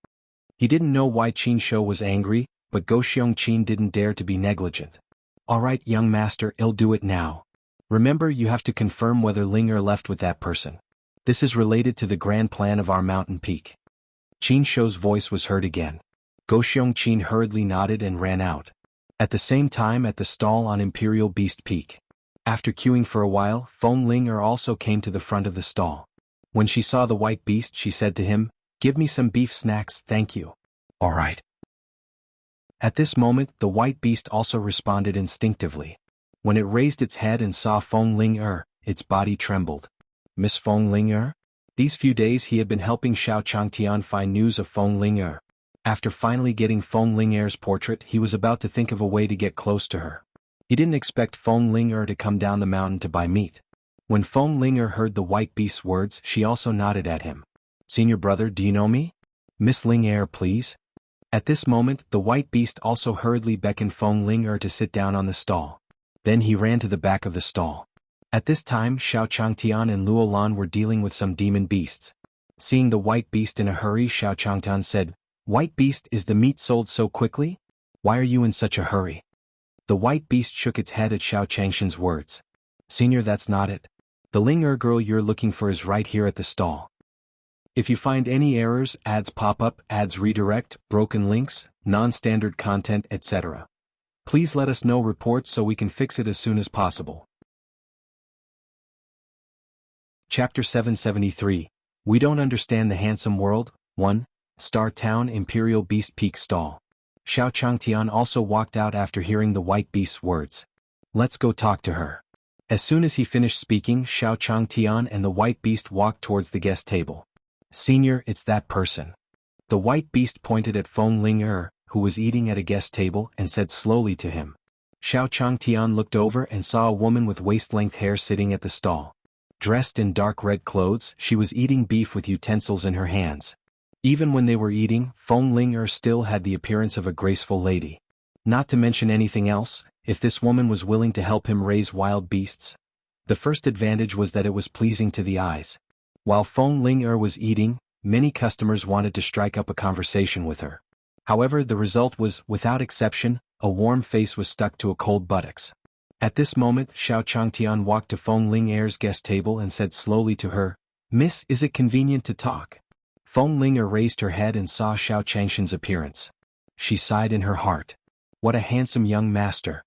He didn't know why Qin Shou was angry, but Go Xiong Qin didn't dare to be negligent. "All right, young Master, I'll do it now. Remember, you have to confirm whether Ling Er left with that person. This is related to the grand plan of our mountain peak." Qin Shou's voice was heard again. Go Xiong Qin hurriedly nodded and ran out. At the same time, at the stall on Imperial Beast Peak. After queuing for a while, Feng Ling Er also came to the front of the stall. When she saw the white beast, she said to him, "Give me some beef snacks, thank you." "All right." At this moment, the white beast also responded instinctively. When it raised its head and saw Feng Ling Er, its body trembled. "Miss Feng Ling Er?" These few days he had been helping Xiao Changtian find news of Feng Ling Er. After finally getting Feng Ling Er's portrait, he was about to think of a way to get close to her. He didn't expect Feng Ling Er to come down the mountain to buy meat. When Feng Ling Er heard the white beast's words, she also nodded at him. "Senior brother, do you know me? Miss Ling Er, please." At this moment, the white beast also hurriedly beckoned Feng Ling Er to sit down on the stall. Then he ran to the back of the stall. At this time, Xiao Changtian and Luo Lan were dealing with some demon beasts. Seeing the white beast in a hurry, Xiao Changtian said, "White beast, is the meat sold so quickly? Why are you in such a hurry?" The white beast shook its head at Xiao Changshan's words. Senior, that's not it. The Ling girl you're looking for is right here at the stall. If you find any errors, ads pop up, ads redirect, broken links, non-standard content, etc., please let us know reports so we can fix it as soon as possible. Chapter 773. We Don't Understand the Handsome World. 1. Star Town Imperial Beast Peak Stall. Xiao Changtian also walked out after hearing the white beast's words. Let's go talk to her. As soon as he finished speaking, Xiao Changtian and the white beast walked towards the guest table. Senior, it's that person. The white beast pointed at Feng Ling who was eating at a guest table, and said slowly to him. Xiao Changtian looked over and saw a woman with waist-length hair sitting at the stall. Dressed in dark red clothes, she was eating beef with utensils in her hands. Even when they were eating, Feng Ling still had the appearance of a graceful lady. Not to mention anything else, if this woman was willing to help him raise wild beasts. The first advantage was that it was pleasing to the eyes. While Feng Ling was eating, many customers wanted to strike up a conversation with her. However, the result was, without exception, a warm face was stuck to a cold buttocks. At this moment, Xiao Changtian walked to Feng Ling guest table and said slowly to her, Miss, is it convenient to talk? Feng Ling raised her head and saw Xiao Changshan's appearance. She sighed in her heart. What a handsome young master.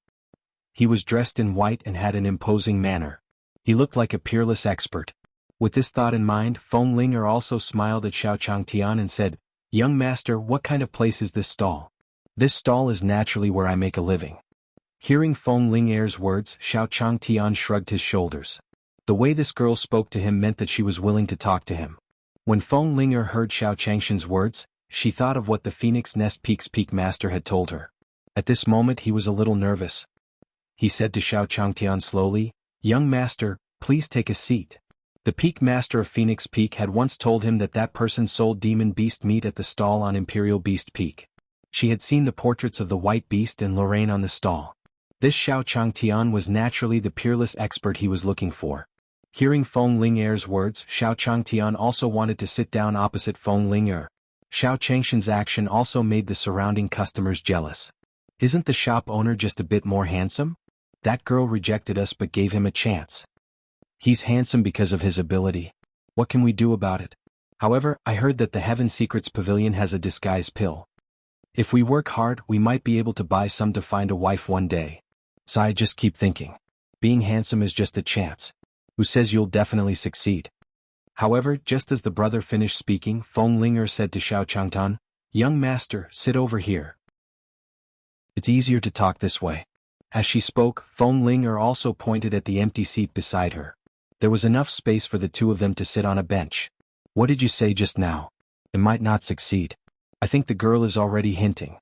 He was dressed in white and had an imposing manner. He looked like a peerless expert. With this thought in mind, Feng Ling also smiled at Xiao Changtian and said, Young master, what kind of place is this stall? This stall is naturally where I make a living. Hearing Feng Ling words, Xiao Changtian shrugged his shoulders. The way this girl spoke to him meant that she was willing to talk to him. When Feng Ling heard Xiao Changshan's words, she thought of what the Phoenix Nest Peak's peak master had told her. At this moment he was a little nervous. He said to Xiao Changtian slowly, Young master, please take a seat. The peak master of Phoenix Peak had once told him that that person sold demon beast meat at the stall on Imperial Beast Peak. She had seen the portraits of the white beast and Lorraine on the stall. This Xiao Changtian was naturally the peerless expert he was looking for. Hearing Feng Ling words, Xiao Changtian also wanted to sit down opposite Feng Ling Xiao Changshan's action also made the surrounding customers jealous. Isn't the shop owner just a bit more handsome? That girl rejected us but gave him a chance. He's handsome because of his ability. What can we do about it? However, I heard that the Heaven Secrets Pavilion has a disguise pill. If we work hard, we might be able to buy some to find a wife one day. So I just keep thinking. Being handsome is just a chance. Who says you'll definitely succeed? However, just as the brother finished speaking, Feng Ling said to Xiao Changtian, Young master, sit over here. It's easier to talk this way. As she spoke, Feng Ling also pointed at the empty seat beside her. There was enough space for the two of them to sit on a bench. What did you say just now? It might not succeed. I think the girl is already hinting.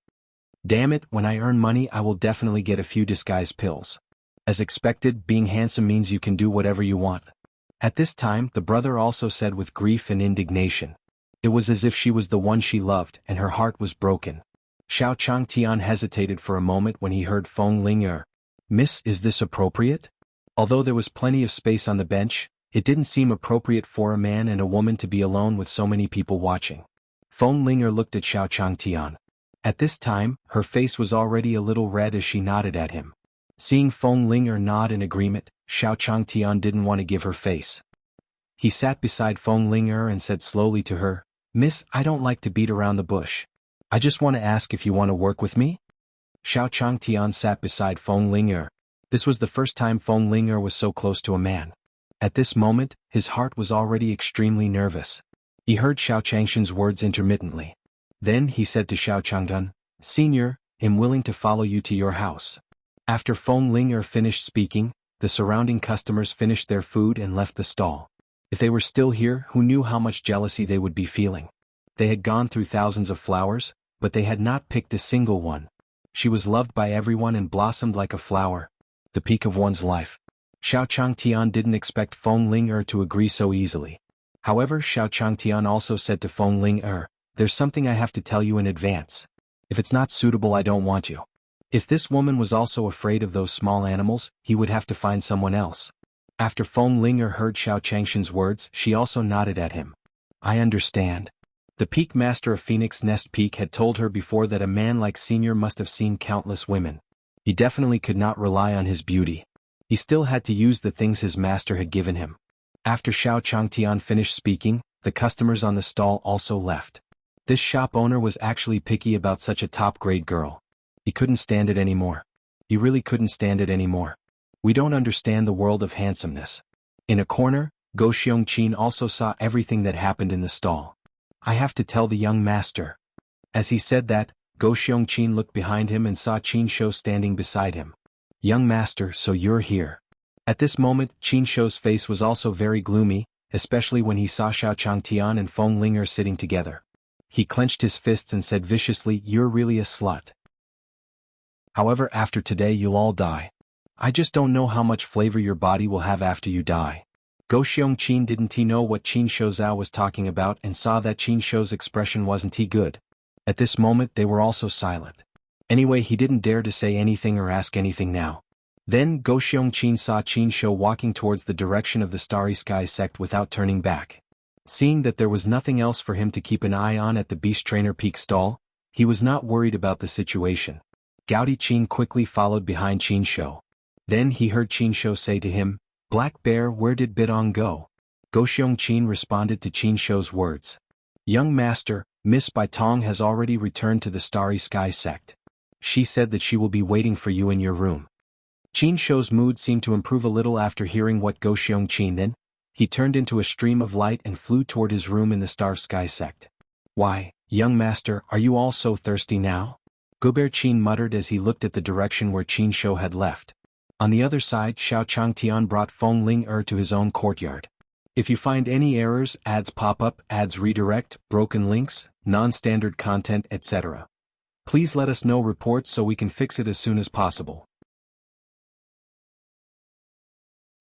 Damn it, when I earn money I will definitely get a few disguise pills. As expected, being handsome means you can do whatever you want. At this time, the brother also said with grief and indignation. It was as if she was the one she loved and her heart was broken. Xiao Changtian hesitated for a moment when he heard Feng Ling Miss, is this appropriate? Although there was plenty of space on the bench, it didn't seem appropriate for a man and a woman to be alone with so many people watching. Feng Ling looked at Xiao Changtian. At this time, her face was already a little red as she nodded at him. Seeing Feng Ling nod in agreement, Xiao Changtian didn't want to give her face. He sat beside Feng Ling and said slowly to her, Miss, I don't like to beat around the bush. I just want to ask if you want to work with me? Xiao Changtian sat beside Feng Ling This was the first time Feng Ling was so close to a man. At this moment, his heart was already extremely nervous. He heard Xiao Changshan's words intermittently. Then he said to Xiao Changtian, Senior, I'm willing to follow you to your house. After Feng Ling finished speaking, the surrounding customers finished their food and left the stall. If they were still here, who knew how much jealousy they would be feeling? They had gone through thousands of flowers, but they had not picked a single one. She was loved by everyone and blossomed like a flower. The peak of one's life. Xiao Changtian didn't expect Feng Ling to agree so easily. However, Xiao Changtian also said to Feng Ling there's something I have to tell you in advance. If it's not suitable, I don't want you. If this woman was also afraid of those small animals, he would have to find someone else. After Feng Ling heard Xiao Changshan's words, she also nodded at him. I understand. The peak master of Phoenix Nest Peak had told her before that a man like Senior must have seen countless women. He definitely could not rely on his beauty. He still had to use the things his master had given him. After Xiao Changtian finished speaking, the customers on the stall also left. This shop owner was actually picky about such a top-grade girl. He couldn't stand it anymore. He really couldn't stand it anymore. We don't understand the world of handsomeness. In a corner, Go Xiongqin also saw everything that happened in the stall. I have to tell the young master. As he said that, Go Xiongqin looked behind him and saw Qin Shou standing beside him. Young master, so you're here. At this moment, Qin Shou's face was also very gloomy, especially when he saw Xiao Changtian and Feng Linger sitting together. He clenched his fists and said viciously, "You're really a slut. However, after today you'll all die. I just don't know how much flavor your body will have after you die." Go Xiongqin didn't he know what Qin Shouzhao was talking about and saw that Qin Shou's expression wasn't he good. At this moment they were also silent. Anyway, he didn't dare to say anything or ask anything now. Then Go Xiongqin saw Qin Shou walking towards the direction of the Starry Sky sect without turning back. Seeing that there was nothing else for him to keep an eye on at the Beast Trainer Peak stall, he was not worried about the situation. Gaudi Qin quickly followed behind Qin Shou. Then he heard Qin Shou say to him, "Black Bear, where did Bidong go?" Go Xiongqin responded to Qin Shou's words. "Young master, Miss Baitong has already returned to the Starry Sky sect. She said that she will be waiting for you in your room." Qin Shou's mood seemed to improve a little after hearing what Go Xiongqin then. He turned into a stream of light and flew toward his room in the Star Sky sect. "Why, young master, are you all so thirsty now?" Guber Qin muttered as he looked at the direction where Qin Shou had left. On the other side, Xiao Changtian brought Feng Ling to his own courtyard. If you find any errors, ads pop up, ads redirect, broken links, non-standard content, etc., please let us know reports so we can fix it as soon as possible.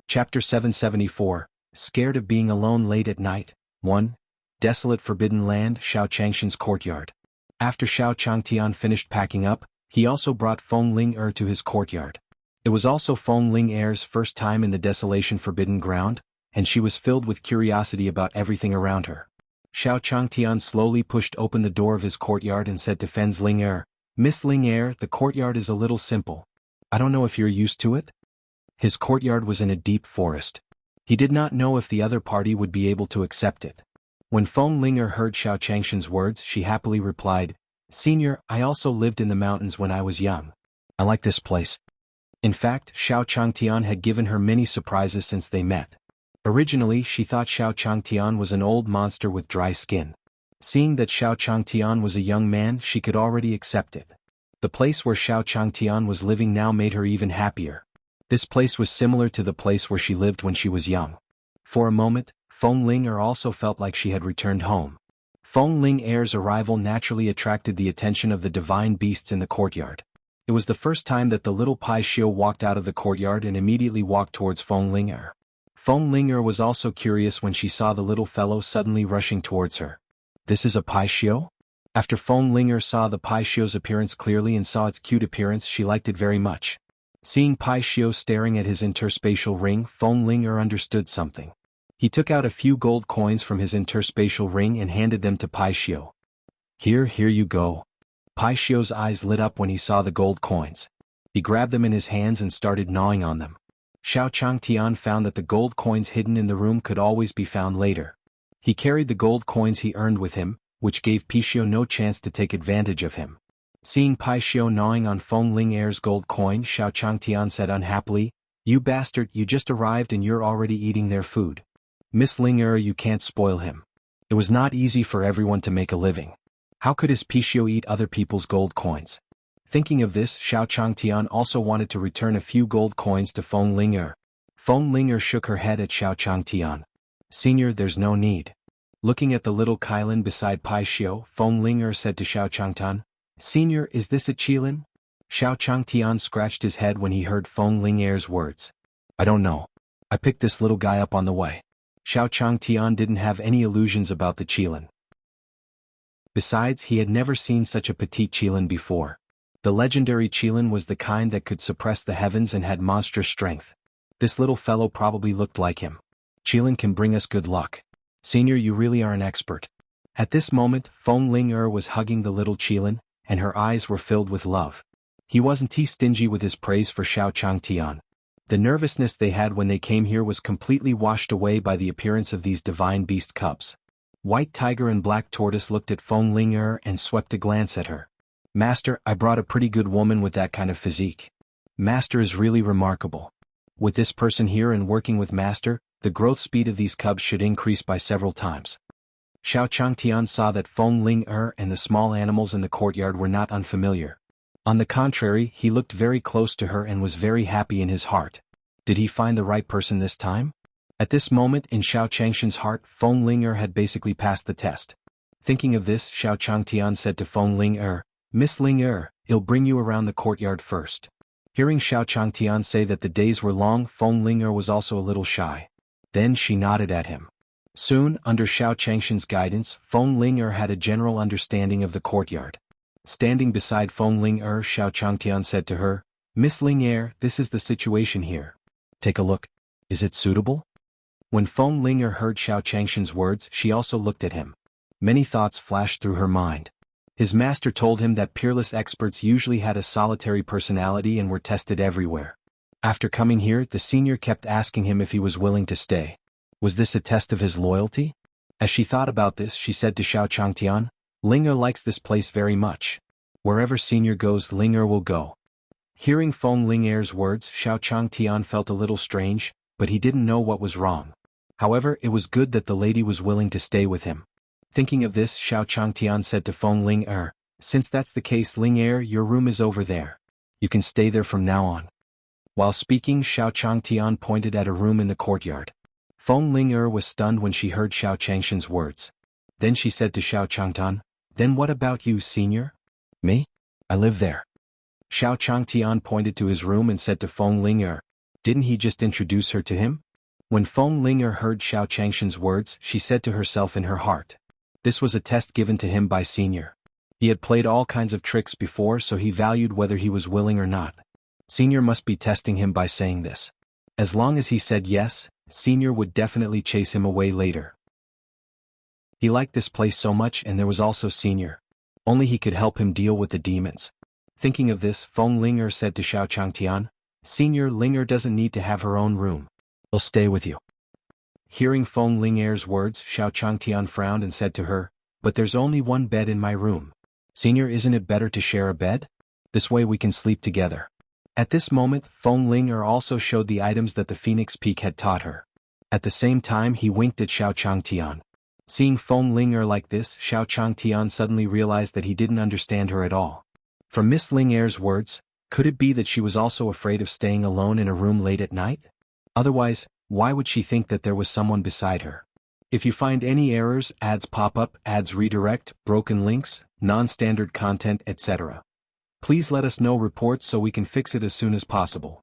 Chapter 774, Scared of Being Alone Late at Night, 1. Desolate Forbidden Land, Xiao Changshan's courtyard. After Xiao Changtian finished packing up, he also brought Feng Ling to his courtyard. It was also Feng Ling first time in the desolation forbidden ground, and she was filled with curiosity about everything around her. Xiao Changtian slowly pushed open the door of his courtyard and said to Feng Ling, "Miss Ling, the courtyard is a little simple. I don't know if you're used to it?" His courtyard was in a deep forest. He did not know if the other party would be able to accept it. When Feng Ling heard Xiao Changshan's words, she happily replied, "Senior, I also lived in the mountains when I was young. I like this place." In fact, Xiao Changtian had given her many surprises since they met. Originally, she thought Xiao Changtian was an old monster with dry skin. Seeing that Xiao Changtian was a young man, she could already accept it. The place where Xiao Changtian was living now made her even happier. This place was similar to the place where she lived when she was young. For a moment, Feng Ling also felt like she had returned home. Feng Ling's arrival naturally attracted the attention of the divine beasts in the courtyard. It was the first time that the little Pai Xiu walked out of the courtyard and immediately walked towards Feng Ling. Feng Ling was also curious when she saw the little fellow suddenly rushing towards her. "This is a Pai Xiu?" After Feng Ling saw the Pai Xiu's appearance clearly and saw its cute appearance, she liked it very much. Seeing Pai Xiu staring at his interspatial ring, Feng Ling understood something. He took out a few gold coins from his interspatial ring and handed them to Pai Xiu. Here you go." Pai Xiu's eyes lit up when he saw the gold coins. He grabbed them in his hands and started gnawing on them. Xiao Changtian found that the gold coins hidden in the room could always be found later. He carried the gold coins he earned with him, which gave Pai Xiu no chance to take advantage of him. Seeing Pai Xiu gnawing on Feng Ling's gold coin, Xiao Changtian said unhappily, "You bastard, you just arrived and you're already eating their food. Miss Ling, you can't spoil him. It was not easy for everyone to make a living. How could his Pai Xiu eat other people's gold coins?" Thinking of this, Xiao Changtian also wanted to return a few gold coins to Feng Ling. Feng Ling shook her head at Xiao Changtian. "Senior, there's no need." Looking at the little Qilin beside Pai Xiu, Feng Ling said to Xiao Changtian, "Senior, is this a Qilin?" Xiao Changtian scratched his head when he heard Feng Ling's words. "I don't know. I picked this little guy up on the way." Xiao Changtian didn't have any illusions about the Qilin. Besides, he had never seen such a petite Qilin before. The legendary Qilin was the kind that could suppress the heavens and had monstrous strength. This little fellow probably looked like him. "Qilin can bring us good luck. Senior, you really are an expert." At this moment, Feng Ling was hugging the little Qilin, and her eyes were filled with love. He wasn't too stingy with his praise for Xiao Changtian. The nervousness they had when they came here was completely washed away by the appearance of these divine beast cubs. White Tiger and Black Tortoise looked at Feng Ling'er and swept a glance at her. Master, I brought a pretty good woman with that kind of physique. Master is really remarkable. With this person here and working with Master, the growth speed of these cubs should increase by several times. Xiao Changtian saw that Feng Ling'er and the small animals in the courtyard were not unfamiliar. On the contrary, he looked very close to her and was very happy in his heart. Did he find the right person this time? At this moment in Xiao Changshan's heart, Feng Ling'er had basically passed the test. Thinking of this, Xiao Changtian said to Feng Ling'er, Miss Ling'er, I'll bring you around the courtyard first. Hearing Xiao Changtian say that the days were long, Feng Ling'er was also a little shy. Then she nodded at him. Soon, under Xiao Changshan's guidance, Feng Ling'er had a general understanding of the courtyard. Standing beside Feng Ling'er, Xiao Changtian said to her, Miss Ling'er, this is the situation here. Take a look. Is it suitable? When Feng Ling'er heard Xiao Changshan's words, she also looked at him. Many thoughts flashed through her mind. His master told him that peerless experts usually had a solitary personality and were tested everywhere. After coming here, the senior kept asking him if he was willing to stay. Was this a test of his loyalty? As she thought about this, she said to Xiao Changtian, Ling'er likes this place very much. Wherever senior goes, Ling'er will go. Hearing Feng Ling'er's words, Xiao Changtian felt a little strange, but he didn't know what was wrong. However, it was good that the lady was willing to stay with him. Thinking of this, Xiao Changtian said to Feng Ling'er, Since that's the case, Ling'er, your room is over there. You can stay there from now on. While speaking, Xiao Changtian pointed at a room in the courtyard. Feng Ling'er was stunned when she heard Xiao Changshan's words. Then she said to Xiao Changtian, Then what about you, senior? Me? I live there. Xiao Changtian pointed to his room and said to Feng Ling'er, Didn't he just introduce her to him? When Feng Ling'er heard Xiao Changshan's words, she said to herself in her heart. This was a test given to him by senior. He had played all kinds of tricks before, so he valued whether he was willing or not. Senior must be testing him by saying this. As long as he said yes, senior would definitely chase him away later. He liked this place so much, and there was also senior. Only he could help him deal with the demons. Thinking of this, Feng Ling'er said to Xiao Changtian, Senior, Ling'er doesn't need to have her own room. I'll stay with you. Hearing Feng Ling'er's words, Xiao Changtian frowned and said to her, But there's only one bed in my room. Senior, isn't it better to share a bed? This way we can sleep together. At this moment, Feng Ling'er also showed the items that the Phoenix Peak had taught her. At the same time, he winked at Xiao Changtian. Seeing Feng Ling'er like this, Xiao Changtian suddenly realized that he didn't understand her at all. From Miss Ling'er's words, could it be that she was also afraid of staying alone in a room late at night? Otherwise, why would she think that there was someone beside her? If you find any errors, ads pop up, ads redirect, broken links, non-standard content, etc., please let us know reports so we can fix it as soon as possible.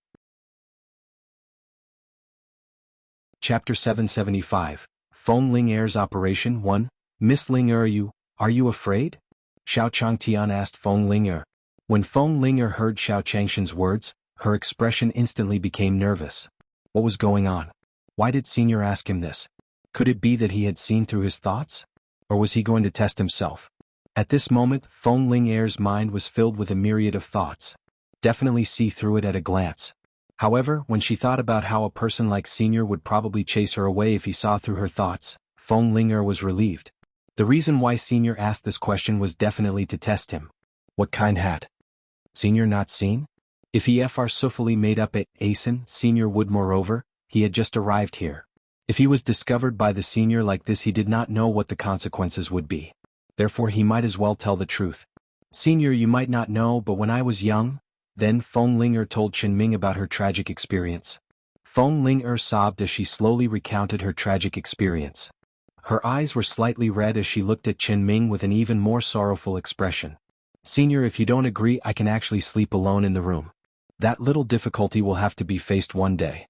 Chapter 775, Feng Ling'er's Operation 1, Miss Ling'er, are you afraid? Xiao Changtian asked Feng Ling'er. When Feng Ling'er heard Xiao Changshan's words, her expression instantly became nervous. What was going on? Why did senior ask him this? Could it be that he had seen through his thoughts? Or was he going to test himself? At this moment, Feng Ling'er's mind was filled with a myriad of thoughts. Definitely see through it at a glance. However, when she thought about how a person like senior would probably chase her away if he saw through her thoughts, Feng Ling'er was relieved. The reason why senior asked this question was definitely to test him. What kind had senior not seen? If he fr suffully made up at Asen, senior would moreover, he had just arrived here. If he was discovered by the senior like this, he did not know what the consequences would be. Therefore he might as well tell the truth. Senior, you might not know, but when I was young, then Feng Ling'er told Qinming about her tragic experience. Feng Ling'er sobbed as she slowly recounted her tragic experience. Her eyes were slightly red as she looked at Qinming with an even more sorrowful expression. Senior, if you don't agree, I can actually sleep alone in the room. That little difficulty will have to be faced one day.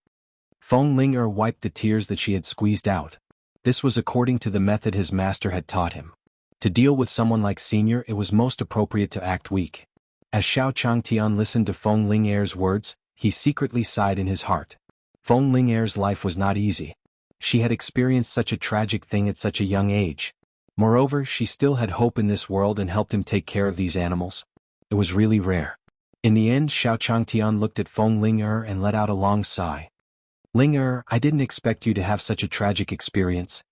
Feng Ling'er wiped the tears that she had squeezed out. This was according to the method his master had taught him. To deal with someone like senior, it was most appropriate to act weak. As Xiao Changtian listened to Feng Ling'er's words, he secretly sighed in his heart. Feng Ling'er's life was not easy. She had experienced such a tragic thing at such a young age. Moreover, she still had hope in this world and helped him take care of these animals. It was really rare. In the end, Xiao Changtian looked at Feng Ling and let out a long sigh. Ling I didn't expect you to have such a tragic experience.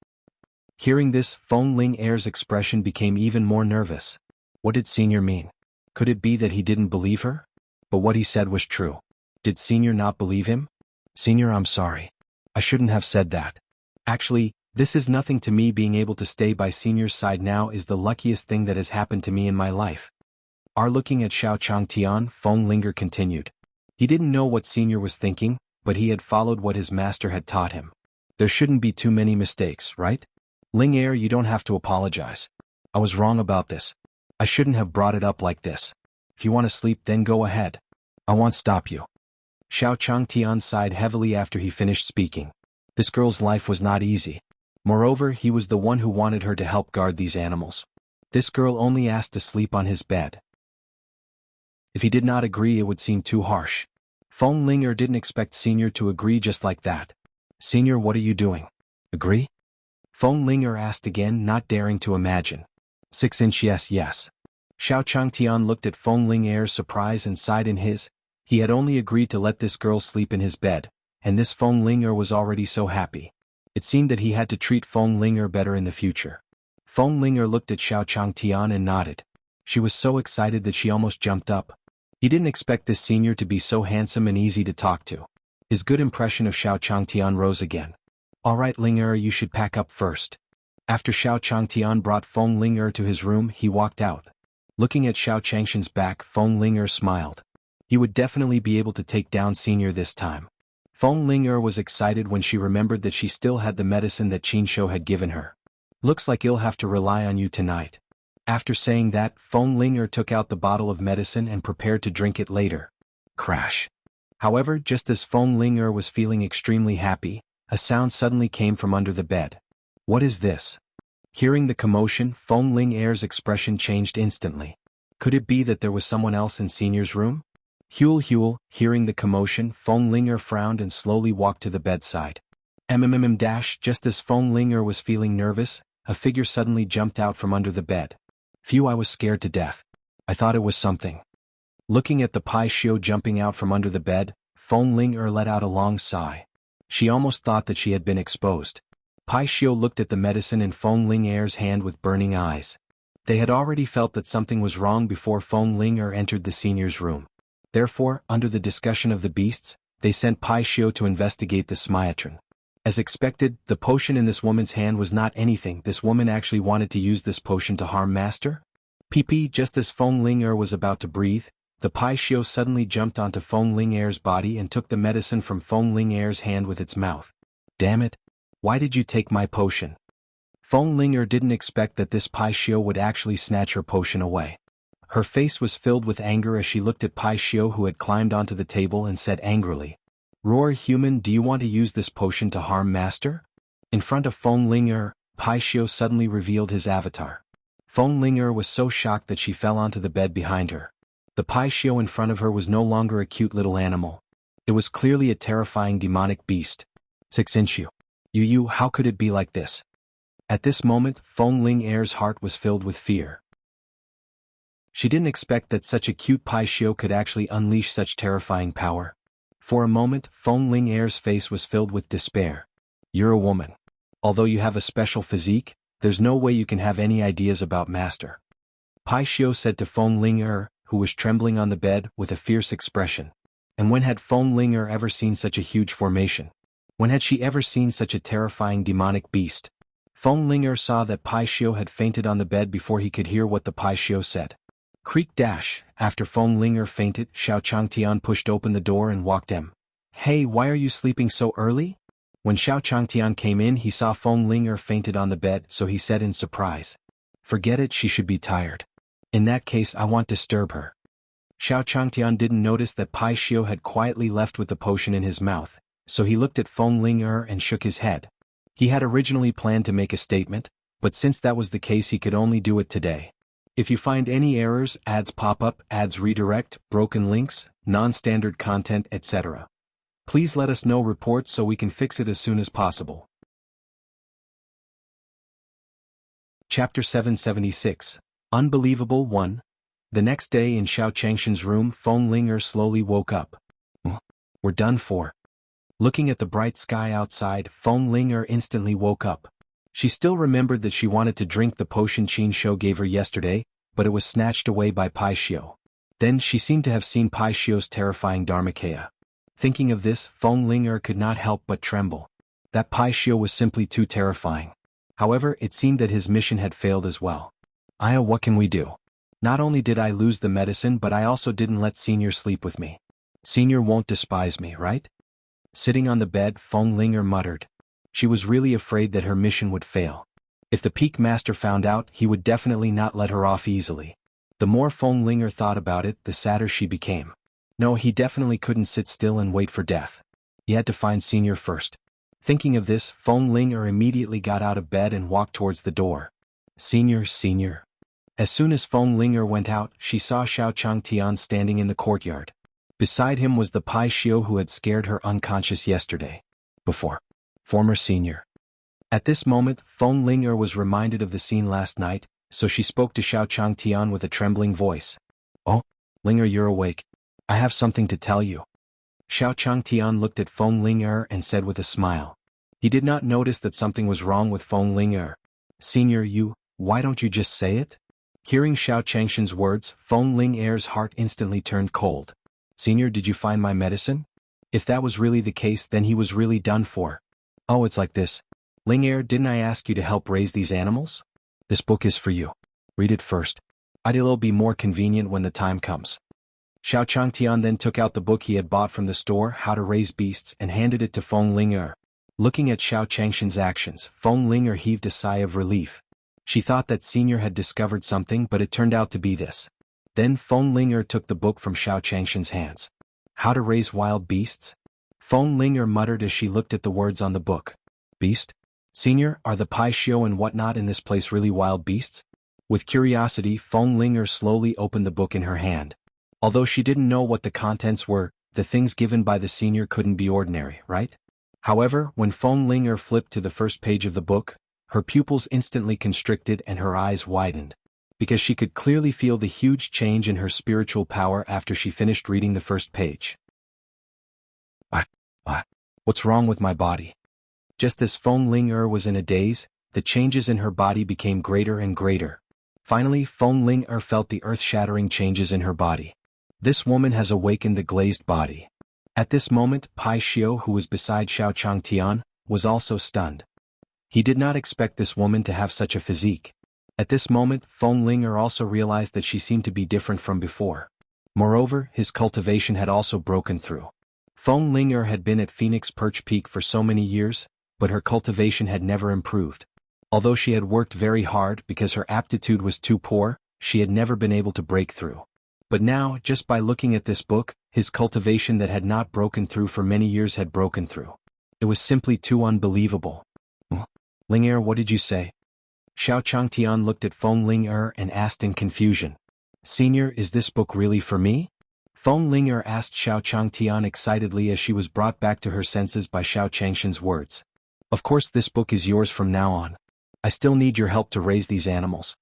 Hearing this, Feng Ling expression became even more nervous. What did Senior mean? Could it be that he didn't believe her? But what he said was true. Did Senior not believe him? Senior, I'm sorry. I shouldn't have said that. Actually, this is nothing to me. Being able to stay by Senior's side now is the luckiest thing that has happened to me in my life. Looking at Xiao Changtian, Feng Ling continued. He didn't know what Senior was thinking, but he had followed what his master had taught him. There shouldn't be too many mistakes, right? Ling you don't have to apologize. I was wrong about this. I shouldn't have brought it up like this. If you want to sleep, then go ahead. I won't stop you. Xiao Changtian sighed heavily after he finished speaking. This girl's life was not easy. Moreover, he was the one who wanted her to help guard these animals. This girl only asked to sleep on his bed. If he did not agree, it would seem too harsh. Feng Ling didn't expect Senior to agree just like that. Senior, what are you doing? Agree? Feng Ling asked again, not daring to imagine. 6 inch yes. Xiao Changtian looked at Feng Ling surprise and sighed in his. He had only agreed to let this girl sleep in his bed, and this Feng Ling was already so happy. It seemed that he had to treat Feng Ling better in the future. Feng Ling looked at Xiao Changtian and nodded. She was so excited that she almost jumped up. He didn't expect this Senior to be so handsome and easy to talk to. His good impression of Xiao Changtian rose again. All right, Ling you should pack up first. After Xiao Changtian brought Feng Ling to his room, he walked out. Looking at Xiao Changshan's back, Feng Ling smiled. He would definitely be able to take down Senior this time. Feng Ling was excited when she remembered that she still had the medicine that Qin Shou had given her. Looks like he'll have to rely on you tonight. After saying that, Feng Ling took out the bottle of medicine and prepared to drink it later. Crash. However, just as Feng Ling was feeling extremely happy, a sound suddenly came from under the bed. What is this? Hearing the commotion, Feng Ling expression changed instantly. Could it be that there was someone else in Senior's room? Huel. Hearing the commotion, Feng Ling frowned and slowly walked to the bedside. Just as Feng Ling was feeling nervous, a figure suddenly jumped out from under the bed. Phew, I was scared to death. I thought it was something. Looking at the Pai Xiu jumping out from under the bed, Feng Ling let out a long sigh. She almost thought that she had been exposed. Pai Xiu looked at the medicine in Feng Ling's hand with burning eyes. They had already felt that something was wrong before Feng Ling entered the Senior's room. Therefore, under the discussion of the beasts, they sent Pai Xiu to investigate the smiatron. As expected, the potion in this woman's hand was not anything. This woman actually wanted to use this potion to harm Master? Just as Feng Ling was about to breathe, the Pai Xiu suddenly jumped onto Feng Ling's body and took the medicine from Feng Ling's hand with its mouth. Damn it! Why did you take my potion? Feng Ling didn't expect that this Pai Xiu would actually snatch her potion away. Her face was filled with anger as she looked at Pai Xiu, who had climbed onto the table, and said angrily, "Roar, human, do you want to use this potion to harm Master?" In front of Feng Ling, Pai Xiu suddenly revealed his avatar. Feng Ling was so shocked that she fell onto the bed behind her. The Pai Xiu in front of her was no longer a cute little animal. It was clearly a terrifying demonic beast. 6 inch you, how could it be like this? At this moment, Feng Ling's heart was filled with fear. She didn't expect that such a cute Pai Xiu could actually unleash such terrifying power. For a moment, Feng Ling's face was filled with despair. You're a woman. Although you have a special physique, there's no way you can have any ideas about Master. Pai Xiu said to Feng Ling who was trembling on the bed with a fierce expression. And when had Feng Ling ever seen such a huge formation? When had she ever seen such a terrifying demonic beast? Feng Ling saw that Pai Xiu had fainted on the bed before he could hear what the Pai Xiu said. Creak dash. After Feng Ling fainted, Xiao Changtian pushed open the door and walked in. Hey, why are you sleeping so early? When Xiao Changtian came in, he saw Feng Ling fainted on the bed, so he said in surprise, "Forget it, she should be tired. In that case, I won't disturb her." Xiao Changtian didn't notice that Pai Xiu had quietly left with the potion in his mouth, so he looked at Feng Ling and shook his head. He had originally planned to make a statement, but since that was the case, he could only do it today. If you find any errors, ads pop up, ads redirect, broken links, non-standard content, etc., please let us know reports so we can fix it as soon as possible. Chapter 776. Unbelievable 1. The next day in Xiao Changshan's room, Feng Ling slowly woke up. We're done for. Looking at the bright sky outside, Feng Ling instantly woke up. She still remembered that she wanted to drink the potion Qin Shou gave her yesterday, but it was snatched away by Pai Xiu. Then she seemed to have seen Pai Xiu's terrifying Dharmakaya. Thinking of this, Feng Ling could not help but tremble. That Pai Xiu was simply too terrifying. However, it seemed that his mission had failed as well. Aya, what can we do? Not only did I lose the medicine, but I also didn't let Senior sleep with me. Senior won't despise me, right? Sitting on the bed, Feng Ling muttered. She was really afraid that her mission would fail. If the Peak Master found out, he would definitely not let her off easily. The more Feng Ling thought about it, the sadder she became. No, he definitely couldn't sit still and wait for death. He had to find Senior first. Thinking of this, Feng Ling immediately got out of bed and walked towards the door. Senior, Senior. As soon as Feng Ling went out, she saw Xiao Changtian standing in the courtyard. Beside him was the Pai Xiu who had scared her unconscious yesterday. Former Senior. At this moment, Feng Ling was reminded of the scene last night, so she spoke to Xiao Changtian with a trembling voice. Oh, Ling you're awake. I have something to tell you. Xiao Changtian looked at Feng Ling and said with a smile. He did not notice that something was wrong with Feng Ling. Senior, why don't you just say it? Hearing Xiao Changshan's words, Feng Ling's heart instantly turned cold. Senior, did you find my medicine? If that was really the case, then he was really done for. Oh, it's like this. Ling, didn't I ask you to help raise these animals? This book is for you. Read it first. It'll be more convenient when the time comes. Xiao Changtian then took out the book he had bought from the store, How to Raise Beasts, and handed it to Feng Ling. Looking at Xiao Changshan's actions, Feng Ling heaved a sigh of relief. She thought that Senior had discovered something, but it turned out to be this. Then Feng Ling took the book from Xiao Changshan's hands. How to Raise Wild Beasts? Feng Ling muttered as she looked at the words on the book. Beast? Senior, are the Pai Xiu and whatnot in this place really wild beasts? With curiosity, Feng Ling slowly opened the book in her hand. Although she didn't know what the contents were, the things given by the Senior couldn't be ordinary, right? However, when Feng Ling flipped to the first page of the book, her pupils instantly constricted and her eyes widened, because she could clearly feel the huge change in her spiritual power after she finished reading the first page. What's wrong with my body? Just as Feng Ling was in a daze, the changes in her body became greater and greater. Finally, Feng Ling felt the earth-shattering changes in her body. This woman has awakened the glazed body. At this moment, Pai Xiu, who was beside Xiao Changtian, was also stunned. He did not expect this woman to have such a physique. At this moment, Feng Ling also realized that she seemed to be different from before. Moreover, his cultivation had also broken through. Feng Ling had been at Phoenix Perch Peak for so many years, but her cultivation had never improved. Although she had worked very hard because her aptitude was too poor, she had never been able to break through. But now, just by looking at this book, his cultivation that had not broken through for many years had broken through. It was simply too unbelievable. Ling what did you say? Xiao Changtian looked at Feng Ling and asked in confusion. Senior, is this book really for me? Feng Ling asked Xiao Changtian excitedly as she was brought back to her senses by Xiao Changshan's words. Of course this book is yours from now on. I still need your help to raise these animals.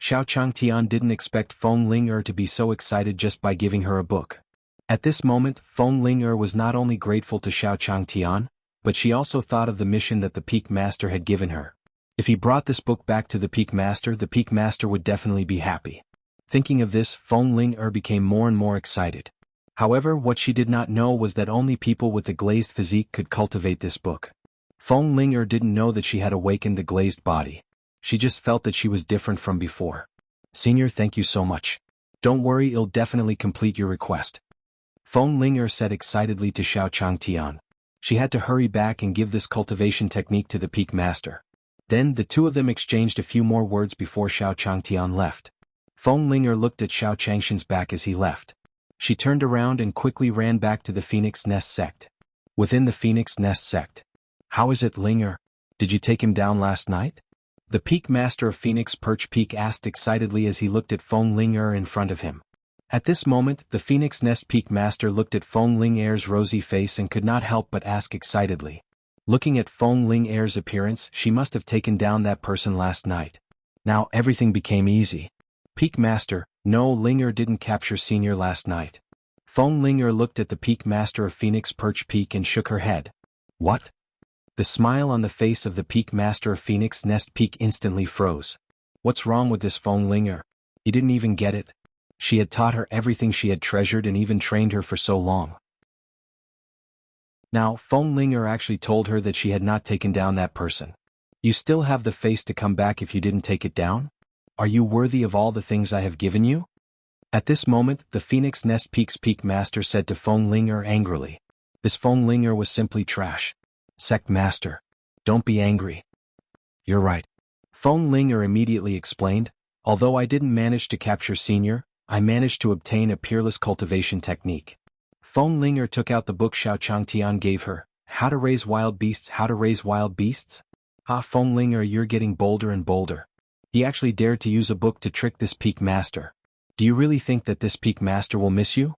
Xiao Changtian didn't expect Feng Ling to be so excited just by giving her a book. At this moment, Feng Ling was not only grateful to Xiao Changtian, but she also thought of the mission that the Peak Master had given her. If he brought this book back to the Peak Master would definitely be happy. Thinking of this, Feng Ling became more and more excited. However, what she did not know was that only people with the glazed physique could cultivate this book. Feng Ling didn't know that she had awakened the glazed body. She just felt that she was different from before. Senior, thank you so much. Don't worry, it'll definitely complete your request. Feng Ling said excitedly to Xiao Changtian. She had to hurry back and give this cultivation technique to the Peak Master. Then the two of them exchanged a few more words before Xiao Changtian left. Feng Ling looked at Xiao Changshan's back as he left. She turned around and quickly ran back to the Phoenix Nest sect. Within the Phoenix Nest sect. How is it, Ling? Did you take him down last night? The Peak Master of Phoenix Perch Peak asked excitedly as he looked at Feng Ling in front of him. At this moment, the Phoenix Nest Peak Master looked at Feng Ling's rosy face and could not help but ask excitedly. Looking at Feng Ling's appearance, she must have taken down that person last night. Now everything became easy. Peak Master, no, Linger didn't capture Senior last night. Feng Linger looked at the Peak Master of Phoenix Perch Peak and shook her head. What? The smile on the face of the Peak Master of Phoenix Nest Peak instantly froze. What's wrong with this Feng Linger? He didn't even get it. She had taught her everything she had treasured and even trained her for so long. Now, Feng Linger actually told her that she had not taken down that person. You still have the face to come back if you didn't take it down? Are you worthy of all the things I have given you? At this moment, the Phoenix Nest Peak's Peak Master said to Feng Linger angrily. This Feng Linger was simply trash. Sect Master. Don't be angry. You're right. Feng Linger immediately explained, although I didn't manage to capture Senior, I managed to obtain a peerless cultivation technique. Feng Linger took out the book Xiao Changtian gave her, How to Raise Wild Beasts, How to Raise Wild Beasts? Ah, Feng Linger, you're getting bolder and bolder. He actually dared to use a book to trick this Peak Master. Do you really think that this Peak Master will miss you?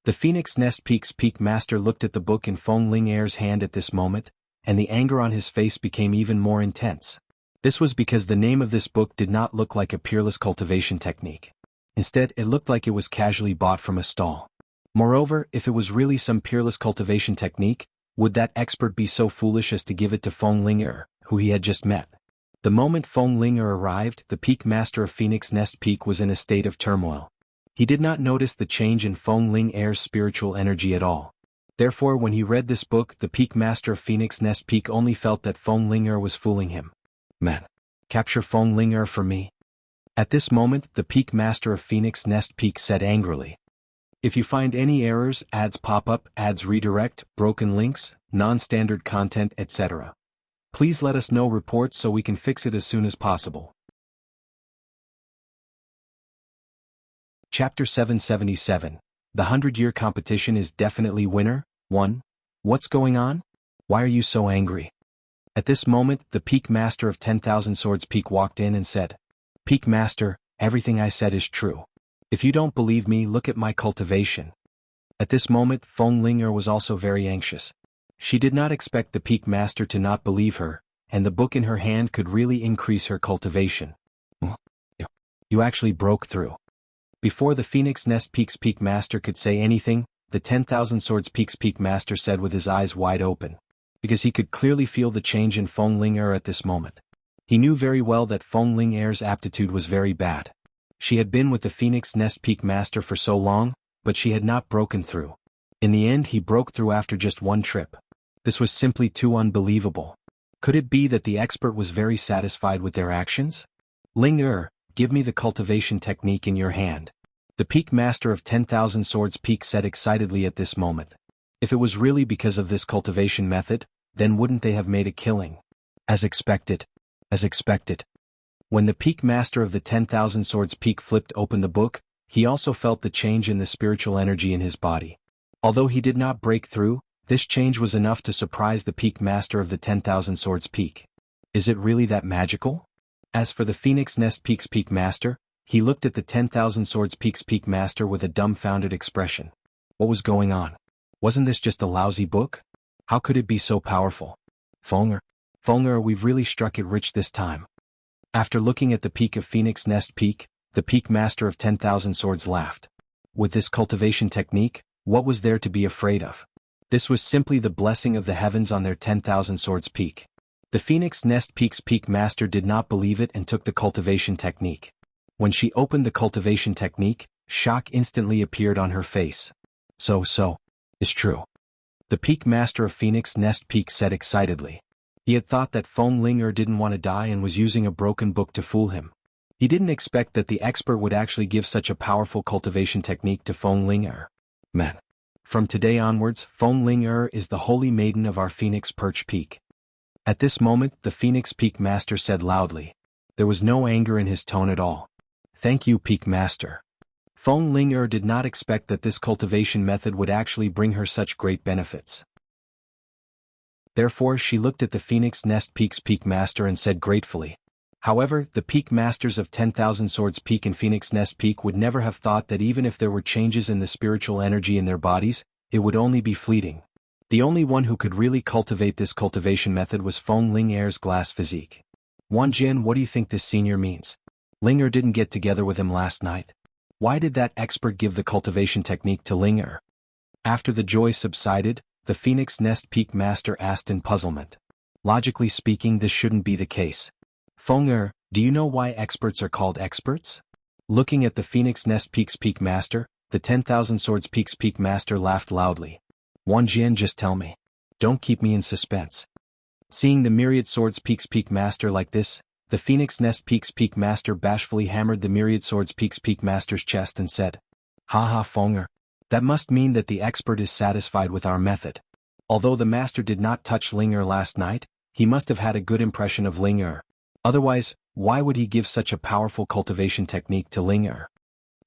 The Phoenix Nest Peak's Peak Master looked at the book in Feng Linger's hand at this moment, and the anger on his face became even more intense. This was because the name of this book did not look like a peerless cultivation technique. Instead, it looked like it was casually bought from a stall. Moreover, if it was really some peerless cultivation technique, would that expert be so foolish as to give it to Feng Linger, who he had just met? The moment Feng Linger arrived, the Peak Master of Phoenix Nest Peak was in a state of turmoil. He did not notice the change in Feng Linger's spiritual energy at all. Therefore, when he read this book, the Peak Master of Phoenix Nest Peak only felt that Feng Linger was fooling him. Man, capture Feng Linger for me. At this moment, the Peak Master of Phoenix Nest Peak said angrily. If you find any errors, ads pop up, ads redirect, broken links, non-standard content, etc., please let us know reports so we can fix it as soon as possible. Chapter 777. The 100-year competition is definitely winner. 1. What's going on? Why are you so angry? At this moment, the Peak Master of 10,000 Swords Peak walked in and said, Peak Master, everything I said is true. If you don't believe me, look at my cultivation. At this moment, Feng Linger was also very anxious. She did not expect the Peak Master to not believe her, and the book in her hand could really increase her cultivation. You actually broke through. Before the Phoenix Nest Peak's Peak Master could say anything, the 10,000 Swords Peak's Peak Master said with his eyes wide open, because he could clearly feel the change in Feng Linger at this moment. He knew very well that Feng Linger's aptitude was very bad. She had been with the Phoenix Nest Peak Master for so long, but she had not broken through. In the end, he broke through after just one trip. This was simply too unbelievable. Could it be that the expert was very satisfied with their actions? Linger, give me the cultivation technique in your hand. The Peak Master of 10,000 Swords Peak said excitedly at this moment. If it was really because of this cultivation method, then wouldn't they have made a killing? As expected. As expected. When the Peak Master of the 10,000 Swords Peak flipped open the book, he also felt the change in the spiritual energy in his body. Although he did not break through, this change was enough to surprise the Peak Master of the 10,000 Swords Peak. Is it really that magical? As for the Phoenix Nest Peak's Peak Master, he looked at the 10,000 Swords Peak's Peak Master with a dumbfounded expression. What was going on? Wasn't this just a lousy book? How could it be so powerful? Fenger, we've really struck it rich this time. After looking at the peak of Phoenix Nest Peak, the Peak Master of 10,000 Swords laughed. With this cultivation technique, what was there to be afraid of? This was simply the blessing of the heavens on their 10,000 Swords Peak. The Phoenix Nest Peak's Peak Master did not believe it and took the cultivation technique. When she opened the cultivation technique, shock instantly appeared on her face. It's true. The Peak Master of Phoenix Nest Peak said excitedly. He had thought that Feng Linger didn't want to die and was using a broken book to fool him. He didn't expect that the expert would actually give such a powerful cultivation technique to Feng Linger. Man. From today onwards, Feng Linger is the holy maiden of our Phoenix Perch Peak. At this moment, the Phoenix Peak Master said loudly. There was no anger in his tone at all. Thank you, Peak Master. Feng Linger did not expect that this cultivation method would actually bring her such great benefits. Therefore, she looked at the Phoenix Nest Peak's Peak Master and said gratefully. However, the Peak Masters of 10,000 Swords Peak and Phoenix Nest Peak would never have thought that even if there were changes in the spiritual energy in their bodies, it would only be fleeting. The only one who could really cultivate this cultivation method was Feng Linger's glass physique. Wan Jin, what do you think this senior means? Ling didn't get together with him last night. Why did that expert give the cultivation technique to Ling? After the joy subsided, the Phoenix Nest Peak Master asked in puzzlement. Logically speaking, this shouldn't be the case. Feng do you know why experts are called experts? Looking at the Phoenix Nest Peak's Peak Master, the 10,000 Swords Peak's Peak Master laughed loudly. Wan Jian, just tell me. Don't keep me in suspense. Seeing the Myriad Swords Peak's Peak Master like this, the Phoenix Nest Peak's Peak Master bashfully hammered the Myriad Swords Peak's Peak Master's chest and said, "Ha Feng that must mean that the expert is satisfied with our method." Although the master did not touch Ling last night, he must have had a good impression of Ling. Otherwise, why would he give such a powerful cultivation technique to Ling?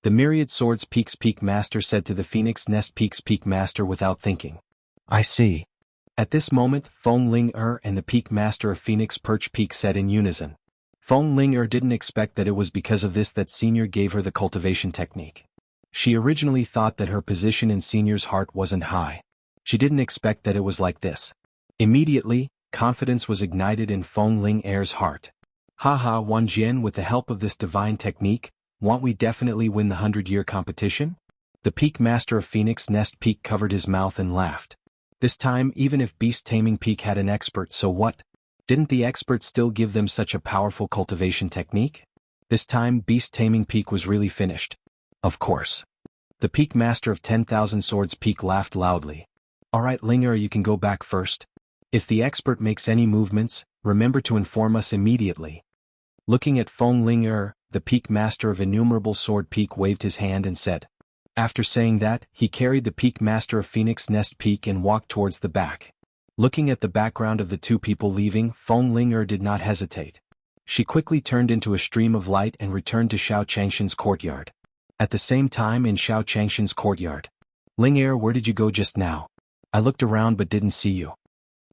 The Myriad Swords Peak's Peak Master said to the Phoenix Nest Peak's Peak Master without thinking. I see. At this moment, Feng Ling and the Peak Master of Phoenix Perch Peak said in unison. Feng Ling didn't expect that it was because of this that Senior gave her the cultivation technique. She originally thought that her position in Senior's heart wasn't high. She didn't expect that it was like this. Immediately, confidence was ignited in Feng Ling's heart. Haha, Wan Jian, with the help of this divine technique, won't we definitely win the 100-year competition? The Peak Master of Phoenix Nest Peak covered his mouth and laughed. This time, even if Beast Taming Peak had an expert, so what? Didn't the expert still give them such a powerful cultivation technique? This time, Beast Taming Peak was really finished. Of course. The Peak Master of 10,000 Swords Peak laughed loudly. Alright Ling, you can go back first. If the expert makes any movements, remember to inform us immediately. Looking at Feng Ling, the Peak Master of Innumerable Sword Peak waved his hand and said. After saying that, he carried the Peak Master of Phoenix Nest Peak and walked towards the back. Looking at the background of the two people leaving, Feng Ling did not hesitate. She quickly turned into a stream of light and returned to Xiao Changshan's courtyard. At the same time in Xiao Changshan's courtyard. Ling, where did you go just now? I looked around but didn't see you.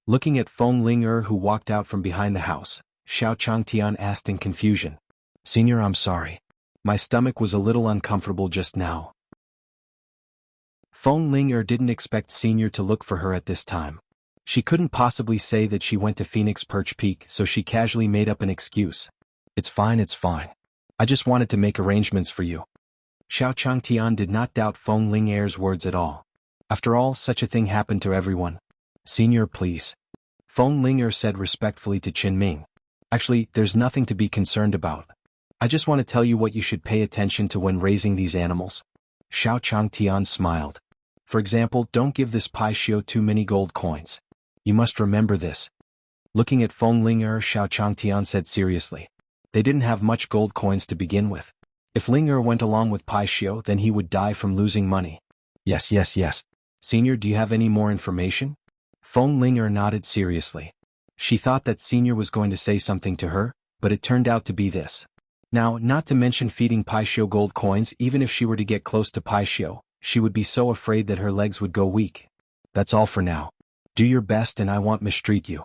Looking at Feng Ling who walked out from behind the house, Xiao Changtian asked in confusion. Senior, I'm sorry. My stomach was a little uncomfortable just now. Feng Ling didn't expect Senior to look for her at this time. She couldn't possibly say that she went to Phoenix Perch Peak, so she casually made up an excuse. It's fine. I just wanted to make arrangements for you. Xiao Changtian did not doubt Feng Ling's words at all. After all, such a thing happened to everyone. Senior, please. Feng Ling said respectfully to Qin Ming. Actually, there's nothing to be concerned about. I just want to tell you what you should pay attention to when raising these animals. Xiao Changtian smiled. For example, don't give this Pai Xiu too many gold coins. You must remember this. Looking at Feng Ling, Xiao Changtian said seriously. They didn't have much gold coins to begin with. If Ling went along with Pai Xiu, then he would die from losing money. Yes. Senior, do you have any more information? Feng Ling nodded seriously. She thought that Senior was going to say something to her, but it turned out to be this. Now, not to mention feeding Pai Xiu gold coins, even if she were to get close to Pai Xiu, she would be so afraid that her legs would go weak. That's all for now. Do your best and I won't mistreat you.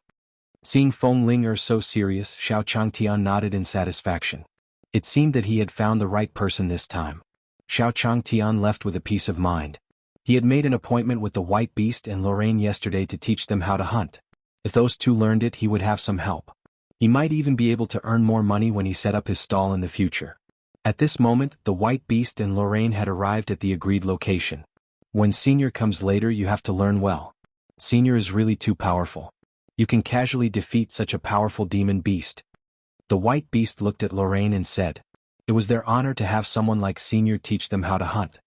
Seeing Feng Ling so serious, Xiao Changtian nodded in satisfaction. It seemed that he had found the right person this time. Xiao Changtian left with a peace of mind. He had made an appointment with the White Beast and Lorraine yesterday to teach them how to hunt. If those two learned it, he would have some help. He might even be able to earn more money when he set up his stall in the future. At this moment, the White Beast and Lorraine had arrived at the agreed location. When Senior comes later, you have to learn well. Senior is really too powerful. You can casually defeat such a powerful demon beast. The White Beast looked at Lorraine and said. It was their honor to have someone like Senior teach them how to hunt.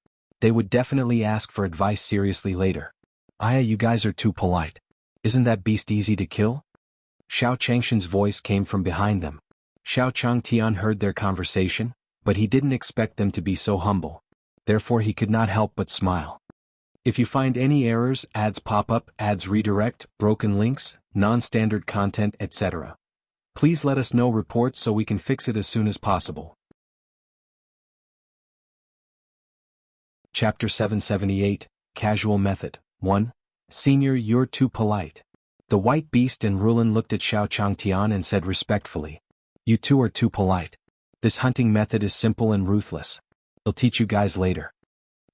They would definitely ask for advice seriously later. Aya, you guys are too polite. Isn't that beast easy to kill? Xiao Changshan's voice came from behind them. Xiao Changtian heard their conversation, but he didn't expect them to be so humble. Therefore he could not help but smile. If you find any errors, ads pop up, ads redirect, broken links, non-standard content, etc. Please let us know reports so we can fix it as soon as possible. Chapter 778, Casual Method. 1. Senior, you're too polite. The White Beast and Rulin looked at Xiao Changtian and said respectfully. You two are too polite. This hunting method is simple and ruthless. I'll teach you guys later.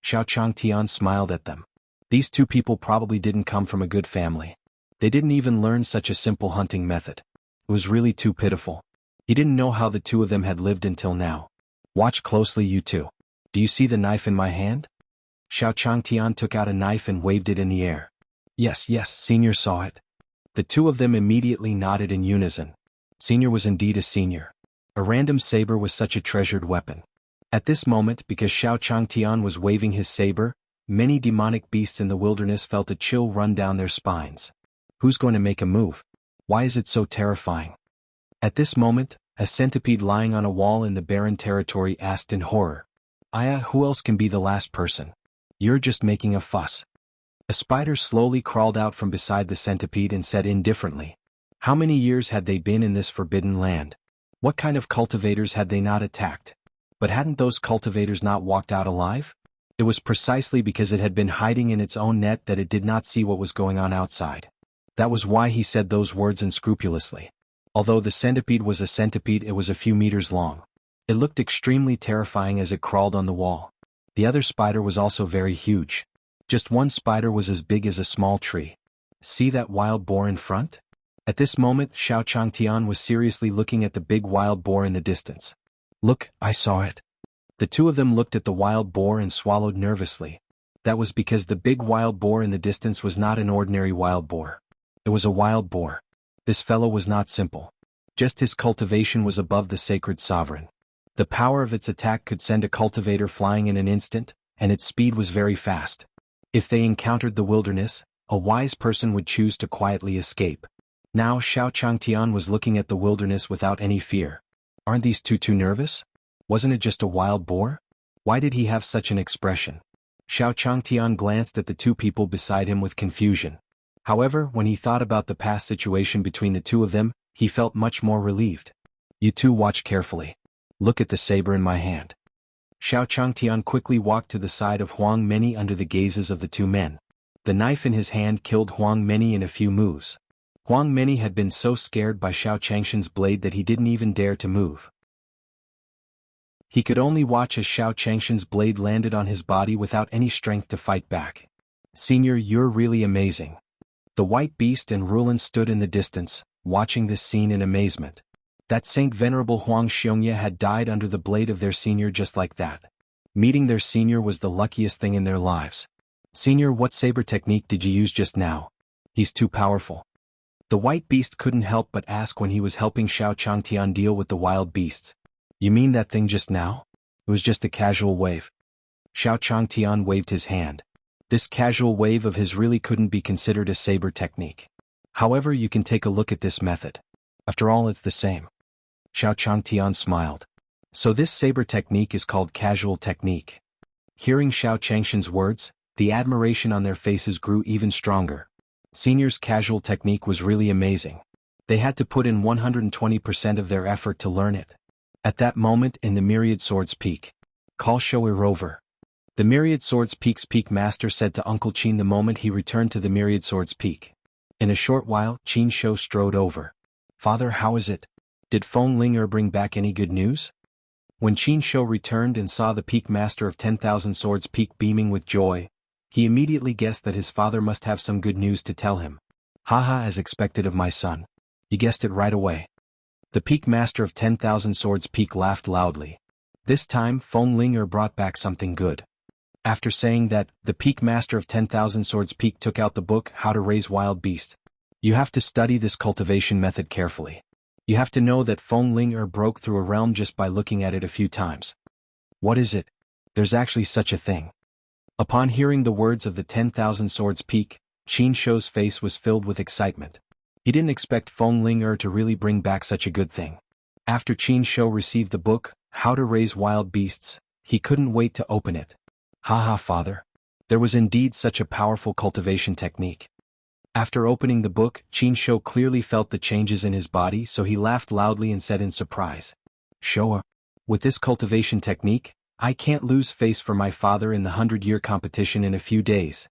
Xiao Changtian smiled at them. These two people probably didn't come from a good family. They didn't even learn such a simple hunting method. It was really too pitiful. He didn't know how the two of them had lived until now. Watch closely, you two. Do you see the knife in my hand? Xiao Changtian took out a knife and waved it in the air. Yes, Senior saw it. The two of them immediately nodded in unison. Senior was indeed a senior. A random saber was such a treasured weapon. At this moment, because Xiao Changtian was waving his saber, many demonic beasts in the wilderness felt a chill run down their spines. Who's going to make a move? Why is it so terrifying? At this moment, a centipede lying on a wall in the barren territory asked in horror. Aya, who else can be the last person? You're just making a fuss. A spider slowly crawled out from beside the centipede and said indifferently. How many years had they been in this forbidden land? What kind of cultivators had they not attacked? But hadn't those cultivators not walked out alive? It was precisely because it had been hiding in its own net that it did not see what was going on outside. That was why he said those words unscrupulously. Although the centipede was a centipede, it was a few meters long. It looked extremely terrifying as it crawled on the wall. The other spider was also very huge. Just one spider was as big as a small tree. See that wild boar in front? At this moment, Xiao Changtian was seriously looking at the big wild boar in the distance. Look, I saw it. The two of them looked at the wild boar and swallowed nervously. That was because the big wild boar in the distance was not an ordinary wild boar. It was a wild boar. This fellow was not simple. Just his cultivation was above the sacred sovereign. The power of its attack could send a cultivator flying in an instant, and its speed was very fast. If they encountered the wilderness, a wise person would choose to quietly escape. Now Xiao Changtian was looking at the wilderness without any fear. Aren't these two too nervous? Wasn't it just a wild boar? Why did he have such an expression? Xiao Changtian glanced at the two people beside him with confusion. However, when he thought about the past situation between the two of them, he felt much more relieved. You two watch carefully. Look at the saber in my hand. Xiao Changtian quickly walked to the side of Huang Meni under the gazes of the two men. The knife in his hand killed Huang Meni in a few moves. Huang Meni had been so scared by Xiao Changshan's blade that he didn't even dare to move. He could only watch as Xiao Changshan's blade landed on his body without any strength to fight back. Senior, you're really amazing. The white beast and Rulin stood in the distance, watching this scene in amazement. That Saint Venerable Huang Xiongye had died under the blade of their senior just like that. Meeting their senior was the luckiest thing in their lives. Senior, what saber technique did you use just now? He's too powerful. The white beast couldn't help but ask when he was helping Xiao Changtian deal with the wild beasts. You mean that thing just now? It was just a casual wave. Xiao Changtian waved his hand. This casual wave of his really couldn't be considered a saber technique. However, you can take a look at this method. After all, it's the same. Xiao Changtian smiled. So this saber technique is called casual technique. Hearing Xiao Changshan's words, the admiration on their faces grew even stronger. Senior's casual technique was really amazing. They had to put in 120% of their effort to learn it. At that moment in the Myriad Swords Peak, call show it over. The Myriad Swords Peak's Peak Master said to Uncle Qin the moment he returned to the Myriad Swords Peak. In a short while, Qin Shou strode over. Father, how is it? Did Feng Ling bring back any good news? When Qin Shou returned and saw the Peak Master of 10,000 Swords Peak beaming with joy, he immediately guessed that his father must have some good news to tell him. Haha, as expected of my son. You guessed it right away. The Peak Master of 10,000 Swords Peak laughed loudly. This time, Feng Ling brought back something good. After saying that, the Peak Master of 10,000 Swords Peak took out the book, How to Raise Wild Beasts. You have to study this cultivation method carefully. You have to know that Feng Ling broke through a realm just by looking at it a few times. What is it? There's actually such a thing. Upon hearing the words of the 10,000 Swords Peak, Qin Shou's face was filled with excitement. He didn't expect Feng Ling to really bring back such a good thing. After Qin Shou received the book, How to Raise Wild Beasts, he couldn't wait to open it. Haha, father. There was indeed such a powerful cultivation technique. After opening the book, Qin Shou clearly felt the changes in his body, so he laughed loudly and said in surprise. Showa, with this cultivation technique, I can't lose face for my father in the 100-year competition in a few days.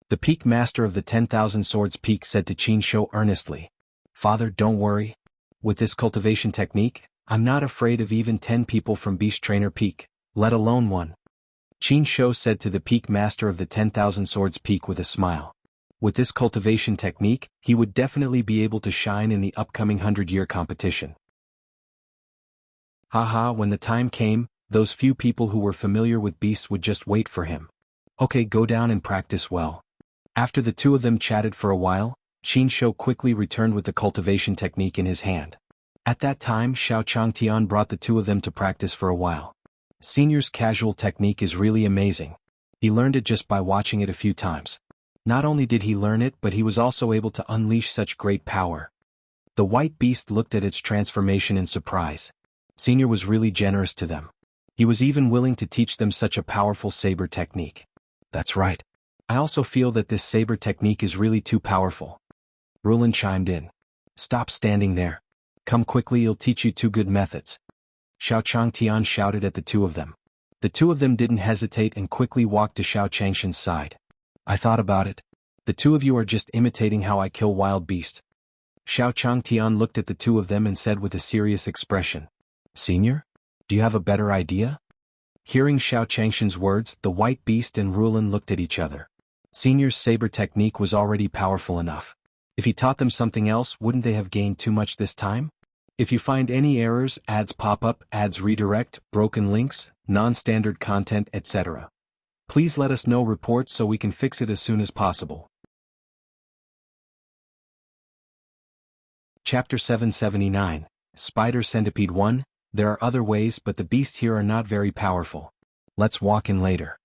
The Peak Master of the 10,000 Swords Peak said to Qin Shou earnestly. Father, don't worry. With this cultivation technique, I'm not afraid of even 10 people from Beast Trainer Peak, let alone one. Qin Shou said to the Peak Master of the 10,000 Swords Peak with a smile. With this cultivation technique, he would definitely be able to shine in the upcoming 100-year competition. Haha, when the time came, those few people who were familiar with beasts would just wait for him. Okay, go down and practice well. After the two of them chatted for a while, Qin Shou quickly returned with the cultivation technique in his hand. At that time, Xiao Changtian brought the two of them to practice for a while. Senior's casual technique is really amazing. He learned it just by watching it a few times. Not only did he learn it, but he was also able to unleash such great power. The white beast looked at its transformation in surprise. Senior was really generous to them. He was even willing to teach them such a powerful saber technique. That's right. I also feel that this saber technique is really too powerful. Rulin chimed in. Stop standing there. Come quickly, he'll teach you two good methods. Xiao Changtian shouted at the two of them. The two of them didn't hesitate and quickly walked to Xiao Changshan's side. I thought about it. The two of you are just imitating how I kill wild beasts. Xiao Changtian looked at the two of them and said with a serious expression. Senior? Do you have a better idea? Hearing Xiao Changshan's words, the white beast and Rulin looked at each other. Senior's saber technique was already powerful enough. If he taught them something else, wouldn't they have gained too much this time? If you find any errors, ads pop up, ads redirect, broken links, non-standard content, etc., please let us know reports so we can fix it as soon as possible. Chapter 779, Spider Centipede 1, There are other ways but the beasts here are not very powerful. Let's walk in later.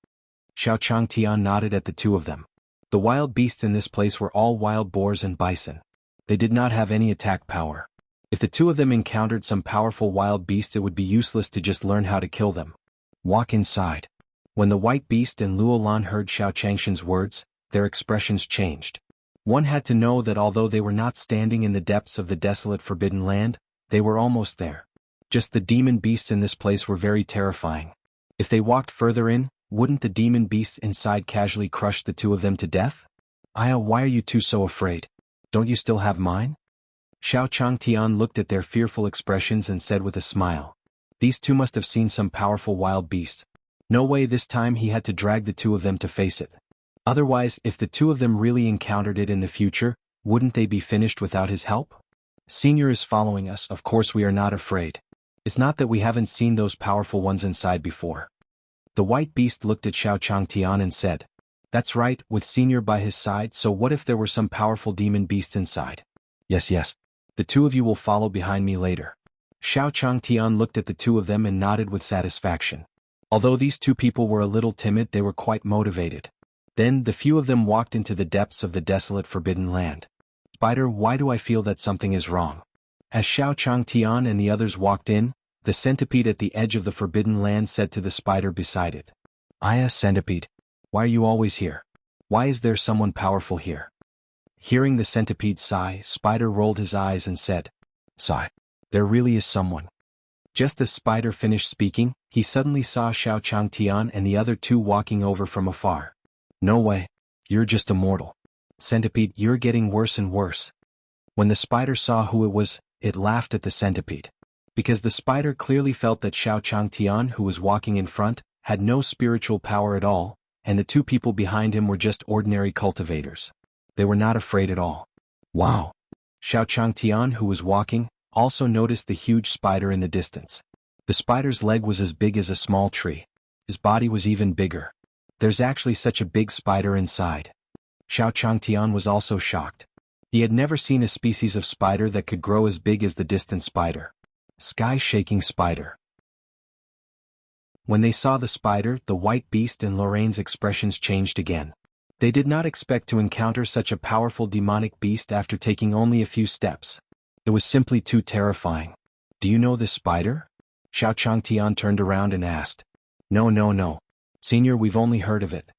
Xiao Changtian nodded at the two of them. The wild beasts in this place were all wild boars and bison. They did not have any attack power. If the two of them encountered some powerful wild beasts, it would be useless to just learn how to kill them. Walk inside. When the white beast and Luolan heard Xiao Changshan's words, their expressions changed. One had to know that although they were not standing in the depths of the desolate forbidden land, they were almost there. Just the demon beasts in this place were very terrifying. If they walked further in, wouldn't the demon beasts inside casually crush the two of them to death? Aya, why are you two so afraid? Don't you still have mine? Xiao Changtian looked at their fearful expressions and said with a smile. These two must have seen some powerful wild beast. No way this time he had to drag the two of them to face it. Otherwise, if the two of them really encountered it in the future, wouldn't they be finished without his help? Senior is following us, of course we are not afraid. It's not that we haven't seen those powerful ones inside before. The white beast looked at Xiao Changtian and said, That's right, with Senior by his side, so what if there were some powerful demon beasts inside? Yes. The two of you will follow behind me later. Xiao Changtian looked at the two of them and nodded with satisfaction. Although these two people were a little timid, they were quite motivated. Then the few of them walked into the depths of the desolate forbidden land. Spider, why do I feel that something is wrong? As Xiao Changtian and the others walked in, the centipede at the edge of the forbidden land said to the spider beside it. Aya, centipede. Why are you always here? Why is there someone powerful here? Hearing the centipede sigh, Spider rolled his eyes and said, Sigh. There really is someone. Just as Spider finished speaking, he suddenly saw Xiao Changtian and the other two walking over from afar. No way. You're just a mortal. Centipede, you're getting worse and worse. When the spider saw who it was, it laughed at the centipede. Because the spider clearly felt that Xiao Changtian, who was walking in front, had no spiritual power at all, and the two people behind him were just ordinary cultivators. They were not afraid at all. Wow. Xiao Changtian, who was walking, also noticed the huge spider in the distance. The spider's leg was as big as a small tree. His body was even bigger. There's actually such a big spider inside. Xiao Changtian was also shocked. He had never seen a species of spider that could grow as big as the distant spider. Sky-shaking spider. When they saw the spider, the white beast and Lorraine's expressions changed again. They did not expect to encounter such a powerful demonic beast after taking only a few steps. It was simply too terrifying. Do you know this spider? Xiao Changtian turned around and asked. No. Senior, we've only heard of it.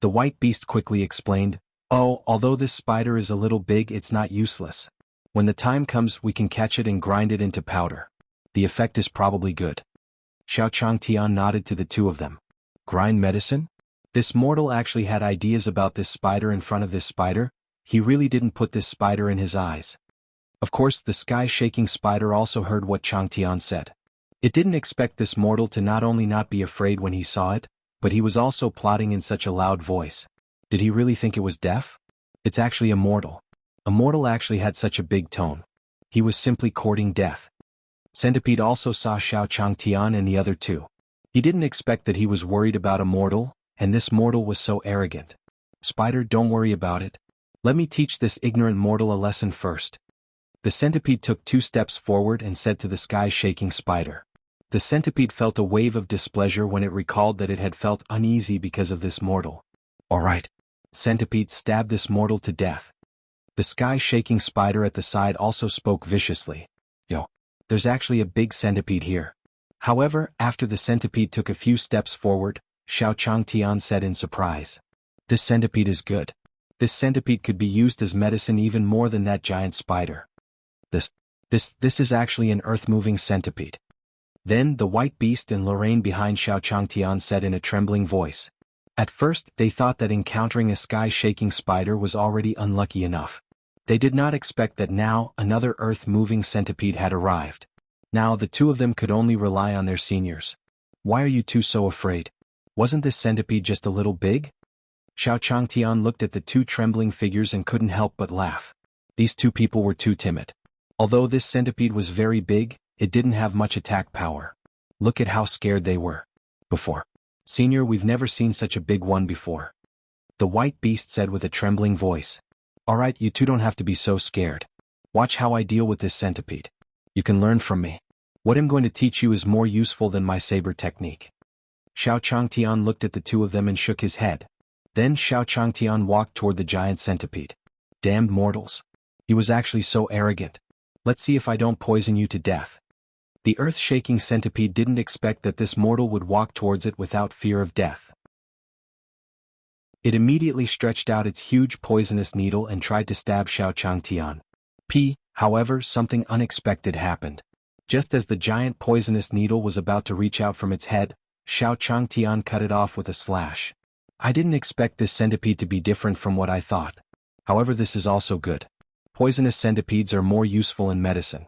The white beast quickly explained. Oh, although this spider is a little big, it's not useless. When the time comes, we can catch it and grind it into powder. The effect is probably good. Xiao Changtian nodded to the two of them. Grind medicine? This mortal actually had ideas about this spider in front of this spider. He really didn't put this spider in his eyes. Of course, the sky-shaking spider also heard what Changtian said. It didn't expect this mortal to not only not be afraid when he saw it, but he was also plotting in such a loud voice. Did he really think it was deaf? It's actually a mortal. A mortal actually had such a big tone. He was simply courting death. Centipede also saw Xiao Changtian and the other two. He didn't expect that he was worried about a mortal, and this mortal was so arrogant. Spider, don't worry about it. Let me teach this ignorant mortal a lesson first. The centipede took 2 steps forward and said to the sky-shaking spider. The centipede felt a wave of displeasure when it recalled that it had felt uneasy because of this mortal. All right. Centipede, stab this mortal to death. The sky-shaking spider at the side also spoke viciously. Yo, there's actually a big centipede here. However, after the centipede took a few steps forward, Xiao Changtian said in surprise. This centipede is good. This centipede could be used as medicine even more than that giant spider. This is actually an earth-moving centipede. Then the white beast and Lorraine behind Xiao Changtian said in a trembling voice. At first, they thought that encountering a sky-shaking spider was already unlucky enough. They did not expect that now another earth-moving centipede had arrived. Now the two of them could only rely on their seniors. Why are you two so afraid? Wasn't this centipede just a little big? Xiao Changtian looked at the 2 trembling figures and couldn't help but laugh. These 2 people were too timid. Although this centipede was very big, it didn't have much attack power. Look at how scared they were. Before. Senior, we've never seen such a big one before. The white beast said with a trembling voice. Alright, you two don't have to be so scared. Watch how I deal with this centipede. You can learn from me. What I'm going to teach you is more useful than my saber technique. Xiao Changtian looked at the 2 of them and shook his head. Then Xiao Changtian walked toward the giant centipede. Damned mortals. He was actually so arrogant. Let's see if I don't poison you to death. The earth-shaking centipede didn't expect that this mortal would walk towards it without fear of death. It immediately stretched out its huge poisonous needle and tried to stab Xiao Changtian. However, something unexpected happened. Just as the giant poisonous needle was about to reach out from its head, Xiao Changtian cut it off with a slash. I didn't expect this centipede to be different from what I thought. However, this is also good. Poisonous centipedes are more useful in medicine.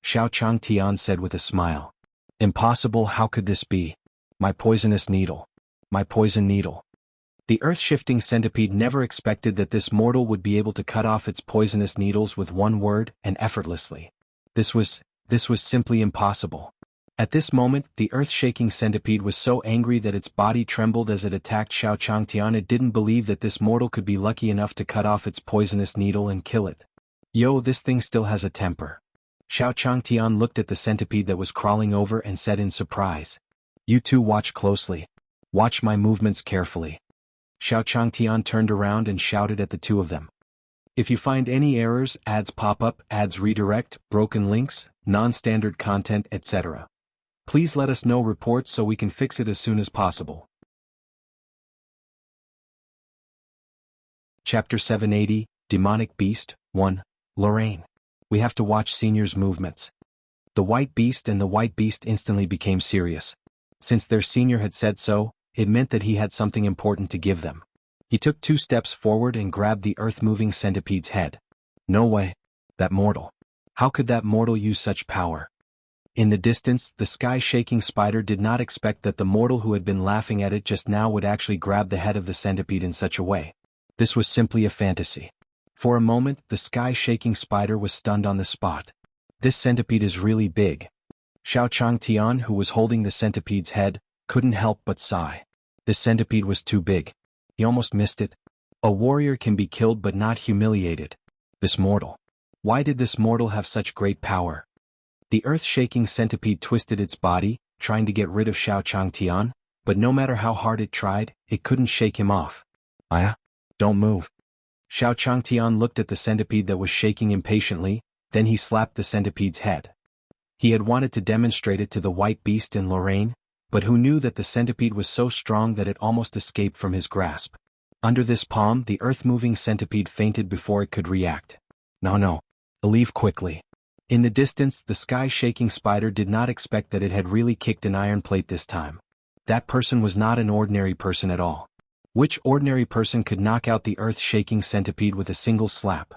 Xiao Changtian said with a smile. Impossible, how could this be? My poisonous needle. My poison needle. The earth-shifting centipede never expected that this mortal would be able to cut off its poisonous needles with one word and effortlessly. This was simply impossible. At this moment, the earth-shaking centipede was so angry that its body trembled as it attacked Xiao Changtian. It didn't believe that this mortal could be lucky enough to cut off its poisonous needle and kill it. Yo, this thing still has a temper. Xiao Changtian looked at the centipede that was crawling over and said in surprise. You two watch closely. Watch my movements carefully. Xiao Changtian turned around and shouted at the 2 of them. If you find any errors, ads pop up, ads redirect, broken links, non-standard content, etc. Please let us know reports so we can fix it as soon as possible. Chapter 780, Demonic Beast, 1, Lorraine. We have to watch Senior's movements. The white beast and the white beast instantly became serious. Since their senior had said so, it meant that he had something important to give them. He took 2 steps forward and grabbed the earth-moving centipede's head. No way. That mortal. How could that mortal use such power? In the distance, the sky-shaking spider did not expect that the mortal who had been laughing at it just now would actually grab the head of the centipede in such a way. This was simply a fantasy. For a moment, the sky-shaking spider was stunned on the spot. This centipede is really big. Xiao Changtian, who was holding the centipede's head, couldn't help but sigh. This centipede was too big. He almost missed it. A warrior can be killed but not humiliated. This mortal. Why did this mortal have such great power? The earth-shaking centipede twisted its body, trying to get rid of Xiao Changtian, but no matter how hard it tried, it couldn't shake him off. Don't move. Xiao Changtian looked at the centipede that was shaking impatiently, then he slapped the centipede's head. He had wanted to demonstrate it to the white beast and Lorraine, but who knew that the centipede was so strong that it almost escaped from his grasp. Under this palm, the earth-moving centipede fainted before it could react. No. Leave quickly. In the distance, the sky-shaking spider did not expect that it had really kicked an iron plate this time. That person was not an ordinary person at all. Which ordinary person could knock out the earth-shaking centipede with a single slap?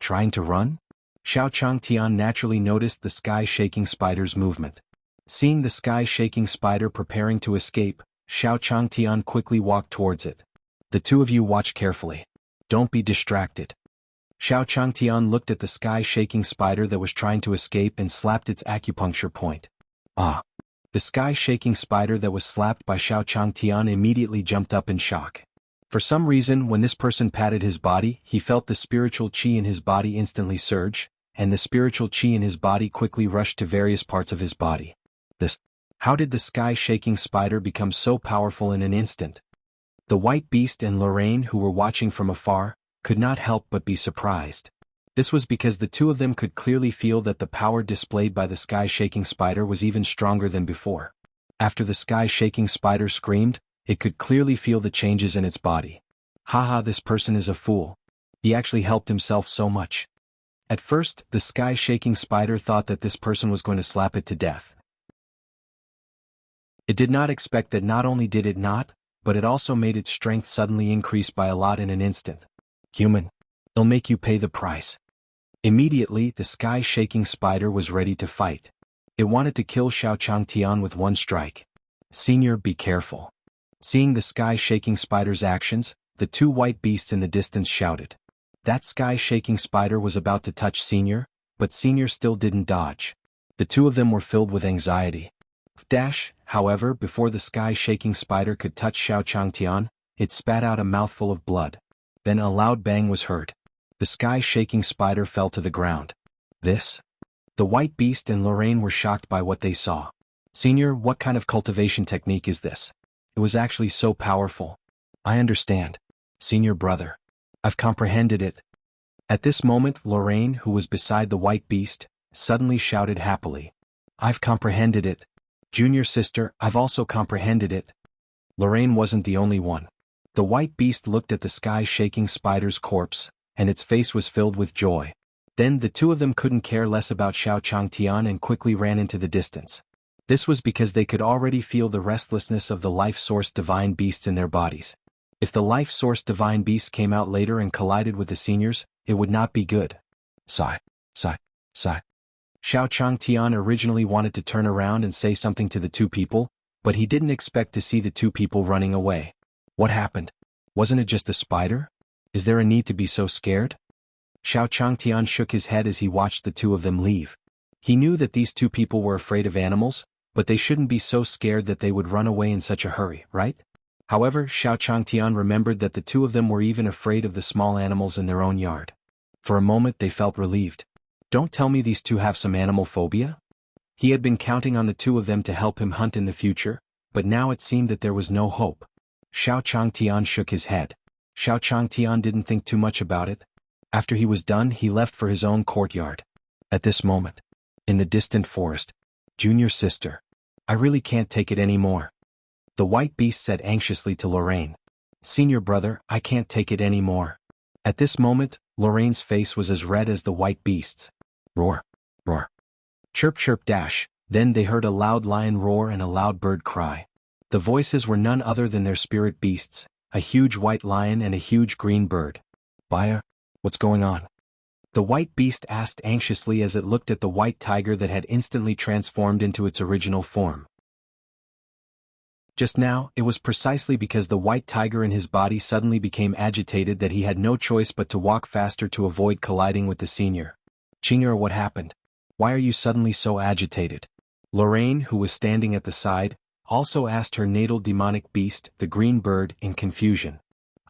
Trying to run? Xiao Changtian naturally noticed the sky-shaking spider's movement. Seeing the sky-shaking spider preparing to escape, Xiao Changtian quickly walked towards it. The 2 of you watch carefully. Don't be distracted. Xiao Changtian looked at the sky-shaking spider that was trying to escape and slapped its acupuncture point. Ah! The sky-shaking spider that was slapped by Xiao Changtian immediately jumped up in shock. For some reason, when this person patted his body, he felt the spiritual qi in his body instantly surge, and the spiritual qi in his body quickly rushed to various parts of his body. How did the sky-shaking spider become so powerful in an instant? The white beast and Lorraine, who were watching from afar, could not help but be surprised. This was because the two of them could clearly feel that the power displayed by the sky-shaking spider was even stronger than before. After the sky-shaking spider screamed, it could clearly feel the changes in its body. Haha, this person is a fool. He actually helped himself so much. At first, the sky-shaking spider thought that this person was going to slap it to death. It did not expect that not only did it not, but it also made its strength suddenly increase by a lot in an instant. Human, it'll make you pay the price. Immediately, the sky-shaking spider was ready to fight. It wanted to kill Xiao Changtian with one strike. Senior, be careful. Seeing the sky-shaking spider's actions, the two white beasts in the distance shouted. That sky-shaking spider was about to touch Senior, but Senior still didn't dodge. The two of them were filled with anxiety. However, before the sky-shaking spider could touch Xiao Changtian, it spat out a mouthful of blood. Then a loud bang was heard. The sky-shaking spider fell to the ground. The white beast and Lorraine were shocked by what they saw. Senior, what kind of cultivation technique is this? It was actually so powerful. I understand. Senior brother. I've comprehended it. At this moment, Lorraine, who was beside the white beast, suddenly shouted happily. I've comprehended it. Junior sister, I've also comprehended it. Lorraine wasn't the only one. The white beast looked at the sky-shaking spider's corpse, and its face was filled with joy. Then the two of them couldn't care less about Xiao Changtian and quickly ran into the distance. This was because they could already feel the restlessness of the life source divine beasts in their bodies. If the life source divine beast came out later and collided with the seniors, it would not be good. Sigh. Xiao Changtian originally wanted to turn around and say something to the two people, but he didn't expect to see the two people running away. What happened? Wasn't it just a spider? Is there a need to be so scared? Xiao Changtian shook his head as he watched the two of them leave. He knew that these two people were afraid of animals, but they shouldn't be so scared that they would run away in such a hurry, right? However, Xiao Changtian remembered that the two of them were even afraid of the small animals in their own yard. For a moment they felt relieved. Don't tell me these two have some animal phobia? He had been counting on the two of them to help him hunt in the future, but now it seemed that there was no hope. Xiao Changtian shook his head. Xiao Changtian didn't think too much about it. After he was done, he left for his own courtyard. At this moment, in the distant forest, Junior sister, I really can't take it anymore. The white beast said anxiously to Lorraine. Senior brother, I can't take it anymore. At this moment, Lorraine's face was as red as the white beast's. Roar, roar. Chirp chirp dash. Then they heard a loud lion roar and a loud bird cry. The voices were none other than their spirit beasts, a huge white lion and a huge green bird. Baya, what's going on? The white beast asked anxiously as it looked at the white tiger that had instantly transformed into its original form. Just now, it was precisely because the white tiger in his body suddenly became agitated that he had no choice but to walk faster to avoid colliding with the senior. Chinger, what happened? Why are you suddenly so agitated? Lorraine, who was standing at the side, also asked her natal demonic beast, the green bird, in confusion.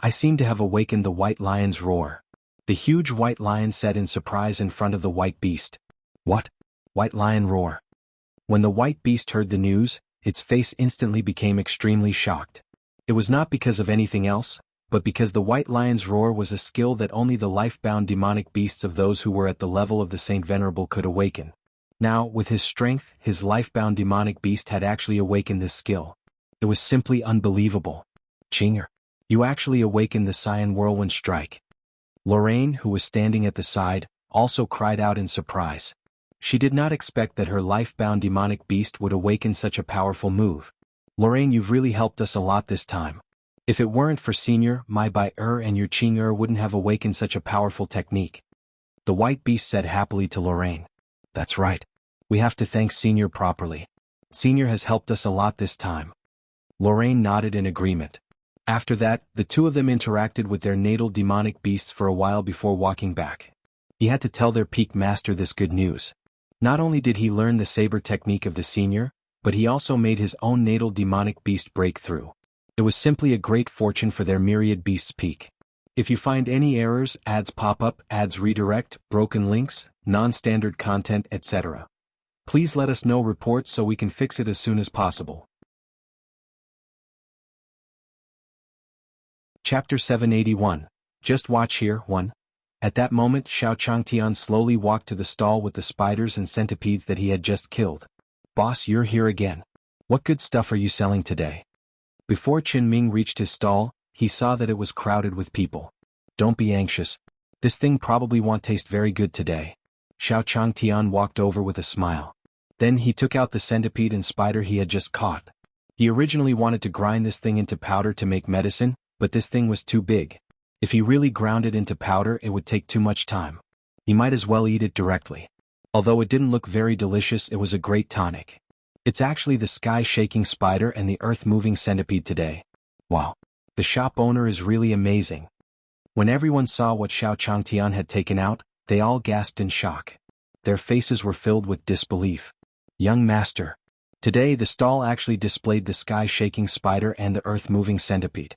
I seem to have awakened the white lion's roar. The huge white lion said in surprise in front of the white beast. What? White lion roar. When the white beast heard the news, its face instantly became extremely shocked. It was not because of anything else, but because the white lion's roar was a skill that only the life-bound demonic beasts of those who were at the level of the Saint Venerable could awaken. Now, with his strength, his life-bound demonic beast had actually awakened this skill. It was simply unbelievable. Chinger, you actually awakened the Cyan Whirlwind Strike. Lorraine, who was standing at the side, also cried out in surprise. She did not expect that her life-bound demonic beast would awaken such a powerful move. Lorraine, you've really helped us a lot this time. If it weren't for Senior, my Bai and your Qing wouldn't have awakened such a powerful technique. The white beast said happily to Lorraine. That's right. We have to thank Senior properly. Senior has helped us a lot this time. Lorraine nodded in agreement. After that, the two of them interacted with their natal demonic beasts for a while before walking back. He had to tell their peak master this good news. Not only did he learn the saber technique of the senior, but he also made his own natal demonic beast break through. It was simply a great fortune for their myriad beasts peak. If you find any errors, ads pop up, ads redirect, broken links, non-standard content, etc., please let us know reports so we can fix it as soon as possible. Chapter 781. Just watch here. 1. At that moment Xiao Changtian slowly walked to the stall with the spiders and centipedes that he had just killed. Boss, you're here again. What good stuff are you selling today? Before Qin Ming reached his stall, he saw that it was crowded with people. Don't be anxious. This thing probably won't taste very good today. Xiao Changtian walked over with a smile. Then he took out the centipede and spider he had just caught. He originally wanted to grind this thing into powder to make medicine, but this thing was too big. If he really ground it into powder, it would take too much time. He might as well eat it directly. Although it didn't look very delicious, it was a great tonic. It's actually the sky-shaking spider and the earth-moving centipede today. Wow. The shop owner is really amazing. When everyone saw what Xiao Changtian had taken out, they all gasped in shock. Their faces were filled with disbelief. Young master. Today the stall actually displayed the sky-shaking spider and the earth-moving centipede.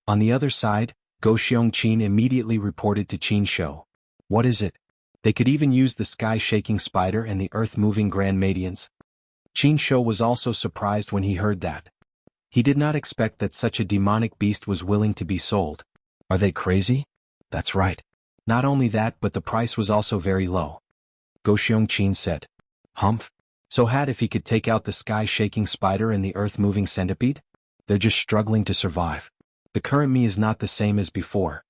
On the other side, Go Xiongqin immediately reported to Qin Shou. What is it? They could even use the sky-shaking spider and the earth-moving grand medians. Qin Shou was also surprised when he heard that. He did not expect that such a demonic beast was willing to be sold. Are they crazy? That's right. Not only that, but the price was also very low. Go Xiongqin said. Humph. So had if he could take out the sky-shaking spider and the earth-moving centipede? They're just struggling to survive. The current me is not the same as before.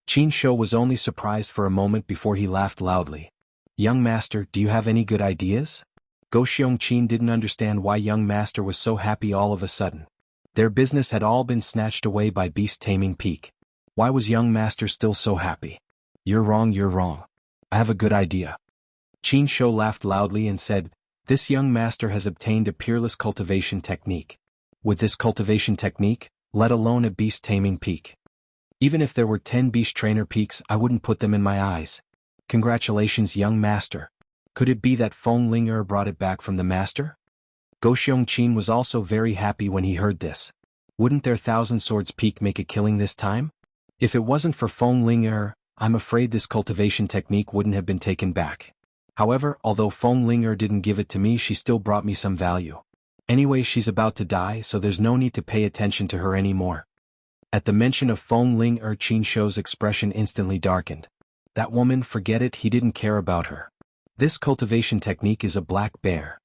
Qin Shou was only surprised for a moment before he laughed loudly. Young master, do you have any good ideas? Go Xiongqin didn't understand why young master was so happy all of a sudden. Their business had all been snatched away by beast taming peak. Why was young master still so happy? You're wrong, you're wrong. I have a good idea. Qin Shou laughed loudly and said, this young master has obtained a peerless cultivation technique. With this cultivation technique, let alone a beast taming peak. Even if there were 10 beast trainer peaks, I wouldn't put them in my eyes. Congratulations, young master. Could it be that Feng Ling brought it back from the master? Go Xiongqin was also very happy when he heard this. Wouldn't their Thousand Swords peak make a killing this time? If it wasn't for Feng Ling I'm afraid this cultivation technique wouldn't have been taken back. However, although Feng Ling didn't give it to me, she still brought me some value. Anyway, she's about to die, so there's no need to pay attention to her anymore. At the mention of Feng Ling Qin Shou's expression instantly darkened. That woman, forget it, he didn't care about her. This cultivation technique is a black bear.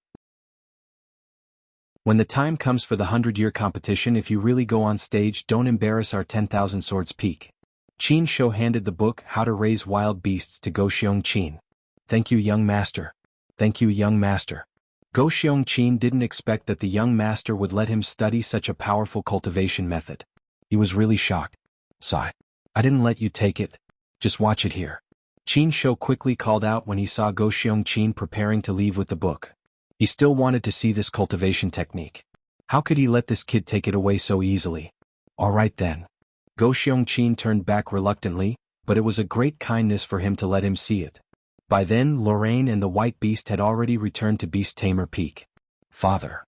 When the time comes for the 100-year competition, if you really go on stage, don't embarrass our 10,000 Swords peak. Qin Shou handed the book How to Raise Wild Beasts to Go Xiongqin. Thank you, young master. Thank you, young master. Go Xiongqin didn't expect that the young master would let him study such a powerful cultivation method. He was really shocked. Sigh. I didn't let you take it. Just watch it here. Qin Shou quickly called out when he saw Go Xiongqin preparing to leave with the book. He still wanted to see this cultivation technique. How could he let this kid take it away so easily? All right then. Go Xiongqin turned back reluctantly, but it was a great kindness for him to let him see it. By then, Lorraine and the white beast had already returned to Beast Tamer Peak. Father.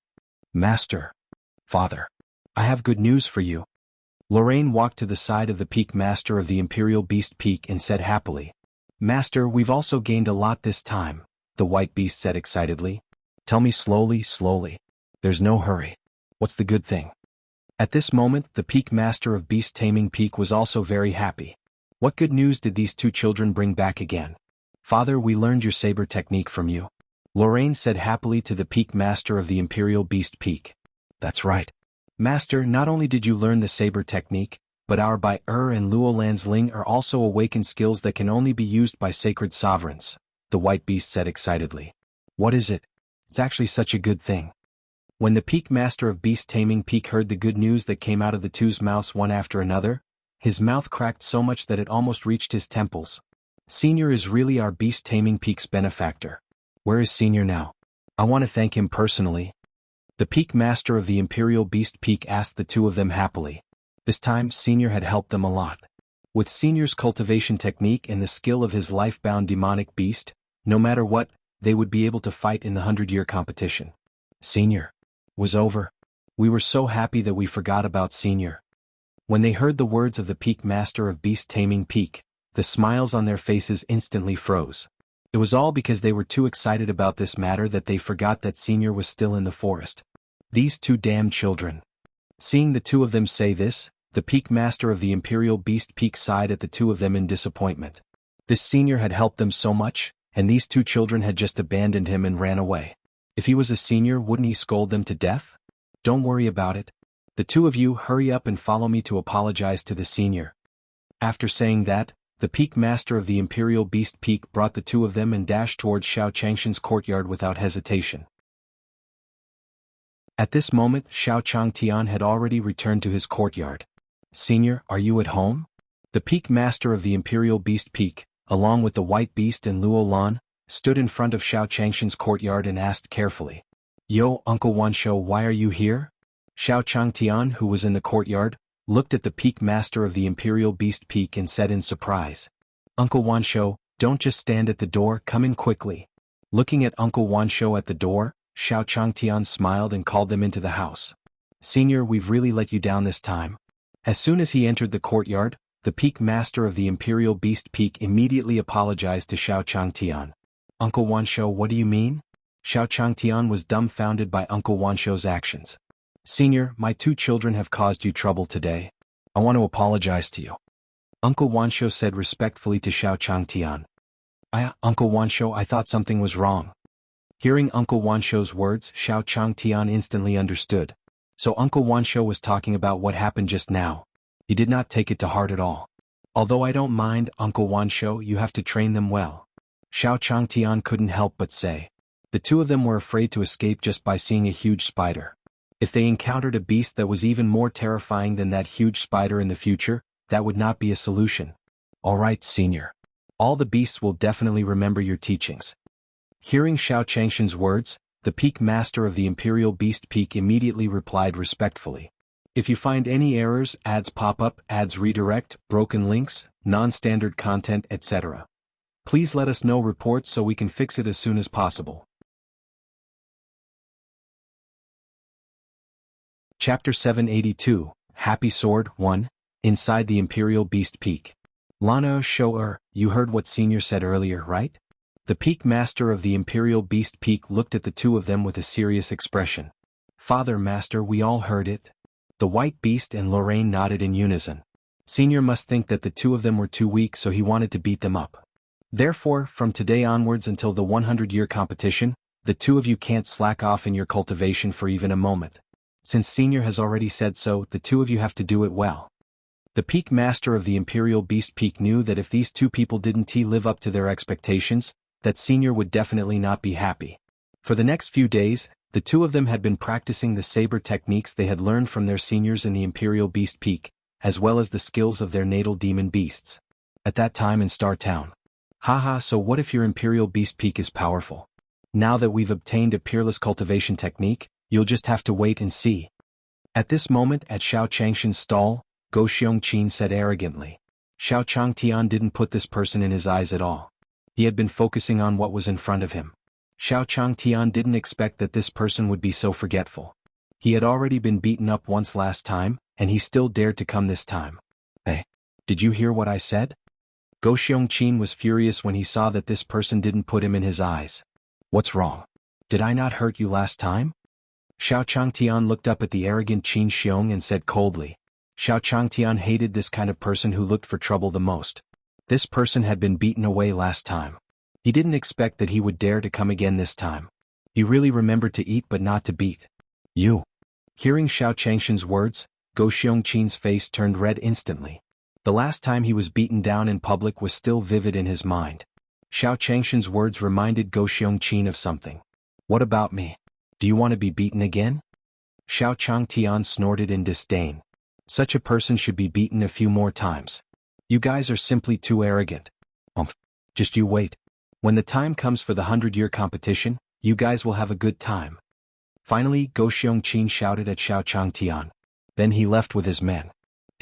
Master. Father. I have good news for you. Lorraine walked to the side of the peak master of the Imperial Beast Peak and said happily. Master, we've also gained a lot this time, the white beast said excitedly. Tell me slowly, slowly. There's no hurry. What's the good thing? At this moment, the peak master of Beast Taming Peak was also very happy. What good news did these two children bring back again? Father, we learned your saber technique from you. Lorraine said happily to the peak master of the Imperial Beast Peak. That's right. Master, not only did you learn the saber technique, but our Bai and Luolan's Ling are also awakened skills that can only be used by sacred sovereigns, the white beast said excitedly. What is it? It's actually such a good thing. When the peak master of Beast Taming Peak heard the good news that came out of the two's mouths one after another, his mouth cracked so much that it almost reached his temples. Senior is really our Beast Taming Peak's benefactor. Where is Senior now? I want to thank him personally. The peak master of the Imperial Beast Peak asked the two of them happily. This time, Senior had helped them a lot. With Senior's cultivation technique and the skill of his life-bound demonic beast, no matter what, they would be able to fight in the 100-year competition. Senior was over. We were so happy that we forgot about Senior. When they heard the words of the peak master of beast-taming Peak, the smiles on their faces instantly froze. It was all because they were too excited about this matter that they forgot that Senior was still in the forest. These two damn children. Seeing the two of them say this, the peak master of the Imperial Beast Peak sighed at the two of them in disappointment. This Senior had helped them so much, and these two children had just abandoned him and ran away. If he was a senior, wouldn't he scold them to death? Don't worry about it. The two of you hurry up and follow me to apologize to the senior. After saying that, the peak master of the Imperial Beast Peak brought the two of them and dashed towards Xiao Changshan's courtyard without hesitation. At this moment, Xiao Changtian had already returned to his courtyard. Senior, are you at home? The peak master of the Imperial Beast Peak, along with the White Beast and Luo Lan, stood in front of Xiao Changshan's courtyard and asked carefully. Yo, Uncle Wanshou, why are you here? Xiao Changtian, who was in the courtyard, looked at the peak master of the Imperial Beast Peak and said in surprise. Uncle Wanshou, don't just stand at the door, come in quickly. Looking at Uncle Wanshou at the door, Xiao Changtian smiled and called them into the house. Senior, we've really let you down this time. As soon as he entered the courtyard, the peak master of the Imperial Beast Peak immediately apologized to Xiao Changtian. Uncle Wanshou, what do you mean? Xiao Changtian was dumbfounded by Uncle Wanshou's actions. Senior, my two children have caused you trouble today. I want to apologize to you. Uncle Wanshou said respectfully to Xiao Changtian. Uncle Wanshou, I thought something was wrong. Hearing Uncle Wanshou's words, Xiao Changtian instantly understood. So Uncle Wanshou was talking about what happened just now. He did not take it to heart at all. Although I don't mind, Uncle Wanshou, you have to train them well. Xiao Changtian couldn't help but say. The two of them were afraid to escape just by seeing a huge spider. If they encountered a beast that was even more terrifying than that huge spider in the future, that would not be a solution. All right, Senior. All the beasts will definitely remember your teachings. Hearing Xiao Changshan's words, the peak master of the Imperial Beast Peak immediately replied respectfully. If you find any errors, ads pop up, ads redirect, broken links, non-standard content, etc., please let us know reports so we can fix it as soon as possible. Chapter 782, Happy Sword 1, Inside the Imperial Beast Peak. Lano Shou, you heard what Senior said earlier, right? The peak master of the Imperial Beast Peak looked at the two of them with a serious expression. Father Master, we all heard it. The White Beast and Lorraine nodded in unison. Senior must think that the two of them were too weak, so he wanted to beat them up. Therefore, from today onwards until the 100-year competition, the two of you can't slack off in your cultivation for even a moment. Since Senior has already said so, the two of you have to do it well. The peak master of the Imperial Beast Peak knew that if these two people didn't live up to their expectations, that Senior would definitely not be happy. For the next few days, the two of them had been practicing the saber techniques they had learned from their seniors in the Imperial Beast Peak, as well as the skills of their natal demon beasts. At that time in Star Town. Haha, so what if your Imperial Beast Peak is powerful? Now that we've obtained a peerless cultivation technique, you'll just have to wait and see. At this moment, at Xiao Changshan's stall, Go Xiongqin said arrogantly. Xiao Changtian didn't put this person in his eyes at all. He had been focusing on what was in front of him. Xiao Changtian didn't expect that this person would be so forgetful. He had already been beaten up once last time, and he still dared to come this time. Hey, did you hear what I said? Go Xiongqin was furious when he saw that this person didn't put him in his eyes. What's wrong? Did I not hurt you last time? Xiao Changtian looked up at the arrogant Qin Xiong and said coldly. Xiao Changtian hated this kind of person who looked for trouble the most. This person had been beaten away last time. He didn't expect that he would dare to come again this time. He really remembered to eat but not to beat. You. Hearing Xiao Changshan's words, Go Xiongqin's face turned red instantly. The last time he was beaten down in public was still vivid in his mind. Xiao Changshan's words reminded Go Xiongqin of something. What about me? Do you want to be beaten again? Xiao Changtian snorted in disdain. Such a person should be beaten a few more times. You guys are simply too arrogant. Just you wait. When the time comes for the 100-year competition, you guys will have a good time. Finally, Go Xiongqin shouted at Xiao Changtian. Then he left with his men.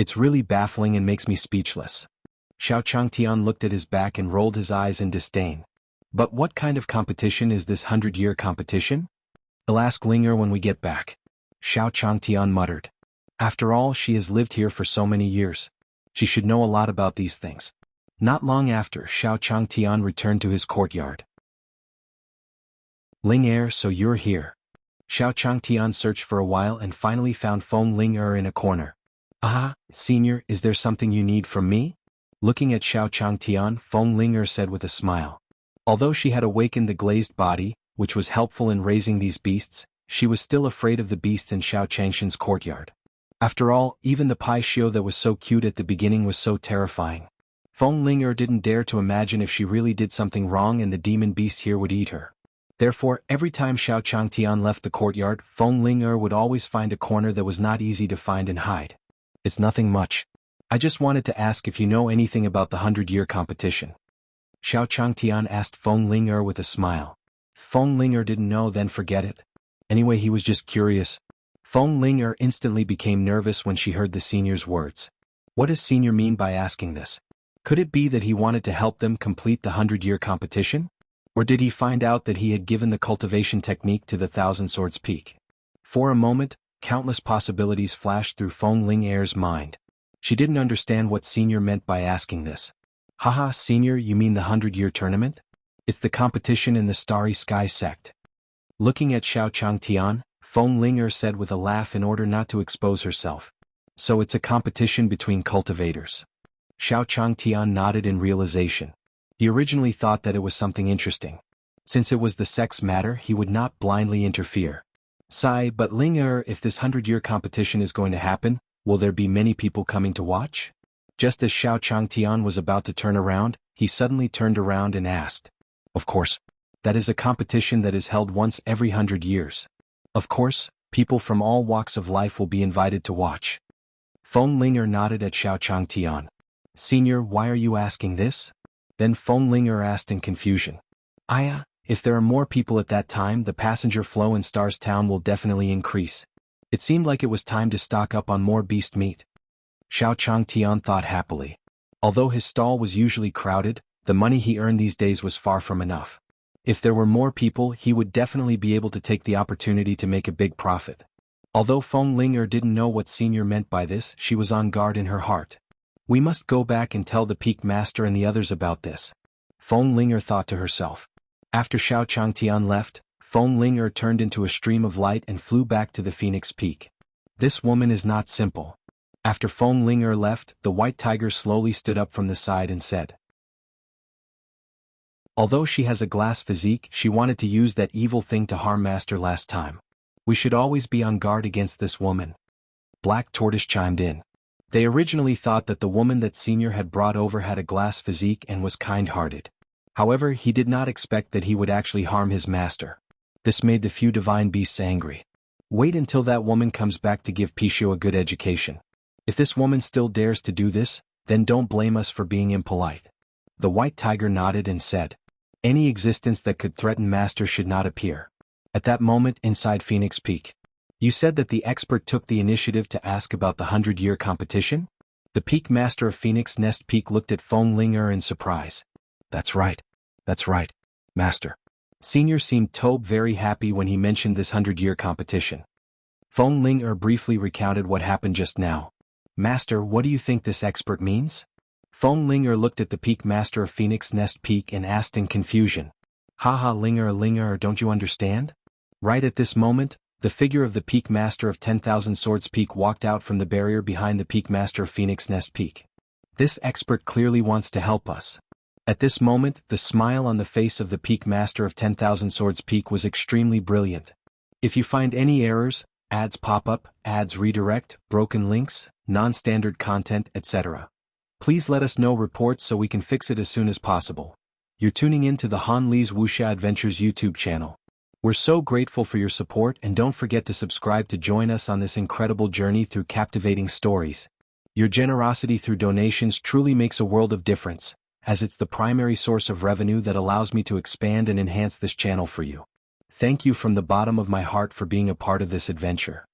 It's really baffling and makes me speechless. Xiao Changtian looked at his back and rolled his eyes in disdain. But what kind of competition is this 100-year competition? I'll ask Linger when we get back. Xiao Changtian muttered. After all, she has lived here for so many years. She should know a lot about these things. Not long after, Xiao Changtian returned to his courtyard. Ling so you're here. Xiao Changtian searched for a while and finally found Feng Ling in a corner. Ah, senior, is there something you need from me? Looking at Xiao Changtian, Feng Ling said with a smile. Although she had awakened the glazed body, which was helpful in raising these beasts, she was still afraid of the beasts in Xiao Changshan's courtyard. After all, even the Pai Xiu that was so cute at the beginning was so terrifying. Feng Ling didn't dare to imagine if she really did something wrong and the demon beasts here would eat her. Therefore, every time Xiao Changtian left the courtyard, Feng Ling would always find a corner that was not easy to find and hide. It's nothing much. I just wanted to ask if you know anything about the 100-year competition. Xiao Changtian asked Feng Ling with a smile. Feng Ling didn't know, then forget it. Anyway, he was just curious. Feng Ling instantly became nervous when she heard the senior's words. What does senior mean by asking this? Could it be that he wanted to help them complete the 100-year competition? Or did he find out that he had given the cultivation technique to the Thousand Swords Peak? For a moment, countless possibilities flashed through Feng Ling's mind. She didn't understand what senior meant by asking this. Haha, senior, you mean the 100-year tournament? It's the competition in the Starry Sky sect. Looking at Xiao Changtian, Feng Ling said with a laugh in order not to expose herself. So it's a competition between cultivators. Xiao Changtian nodded in realization. He originally thought that it was something interesting. Since it was the sex matter, he would not blindly interfere. Sigh, but Ling if this 100-year competition is going to happen, will there be many people coming to watch? Just as Xiao Changtian was about to turn around, he suddenly turned around and asked. Of course. That is a competition that is held once every 100 years. Of course, people from all walks of life will be invited to watch. Feng Ling nodded at Xiao Changtian. Senior, why are you asking this? Then Feng Ling asked in confusion. If there are more people at that time, the passenger flow in Stars Town will definitely increase. It seemed like it was time to stock up on more beast meat. Xiao Changtian thought happily. Although his stall was usually crowded, the money he earned these days was far from enough. If there were more people, he would definitely be able to take the opportunity to make a big profit. Although Feng Ling didn't know what senior meant by this, she was on guard in her heart. We must go back and tell the Peak Master and the others about this. Feng Ling thought to herself. After Xiao Changtian left, Feng Ling turned into a stream of light and flew back to the Phoenix Peak. This woman is not simple. After Feng Ling left, the white tiger slowly stood up from the side and said. Although she has a glass physique, she wanted to use that evil thing to harm Master last time. We should always be on guard against this woman. Black Tortoise chimed in. They originally thought that the woman that Senior had brought over had a glass physique and was kind-hearted. However, he did not expect that he would actually harm his master. This made the few divine beasts angry. Wait until that woman comes back to give Pixiu a good education. If this woman still dares to do this, then don't blame us for being impolite. The white tiger nodded and said. Any existence that could threaten Master should not appear. At that moment, inside Phoenix Peak. You said that the expert took the initiative to ask about the 100-year competition? The Peak Master of Phoenix Nest Peak looked at Feng Ling in surprise. That's right, Master. Senior seemed very happy when he mentioned this 100-year competition. Feng Ling briefly recounted what happened just now. Master, what do you think this expert means? Feng Ling looked at the Peak Master of Phoenix Nest Peak and asked in confusion. Haha, Ling, don't you understand? Right at this moment, the figure of the Peak Master of 10,000 Swords Peak walked out from the barrier behind the Peak Master of Phoenix Nest Peak. This expert clearly wants to help us. At this moment, the smile on the face of the Peak Master of 10,000 Swords Peak was extremely brilliant. If you find any errors, ads pop up, ads redirect, broken links, non-standard content, etc. Please let us know reports so we can fix it as soon as possible. You're tuning in to the Han Li's Wuxia Adventures YouTube channel. We're so grateful for your support and don't forget to subscribe to join us on this incredible journey through captivating stories. Your generosity through donations truly makes a world of difference, as it's the primary source of revenue that allows me to expand and enhance this channel for you. Thank you from the bottom of my heart for being a part of this adventure.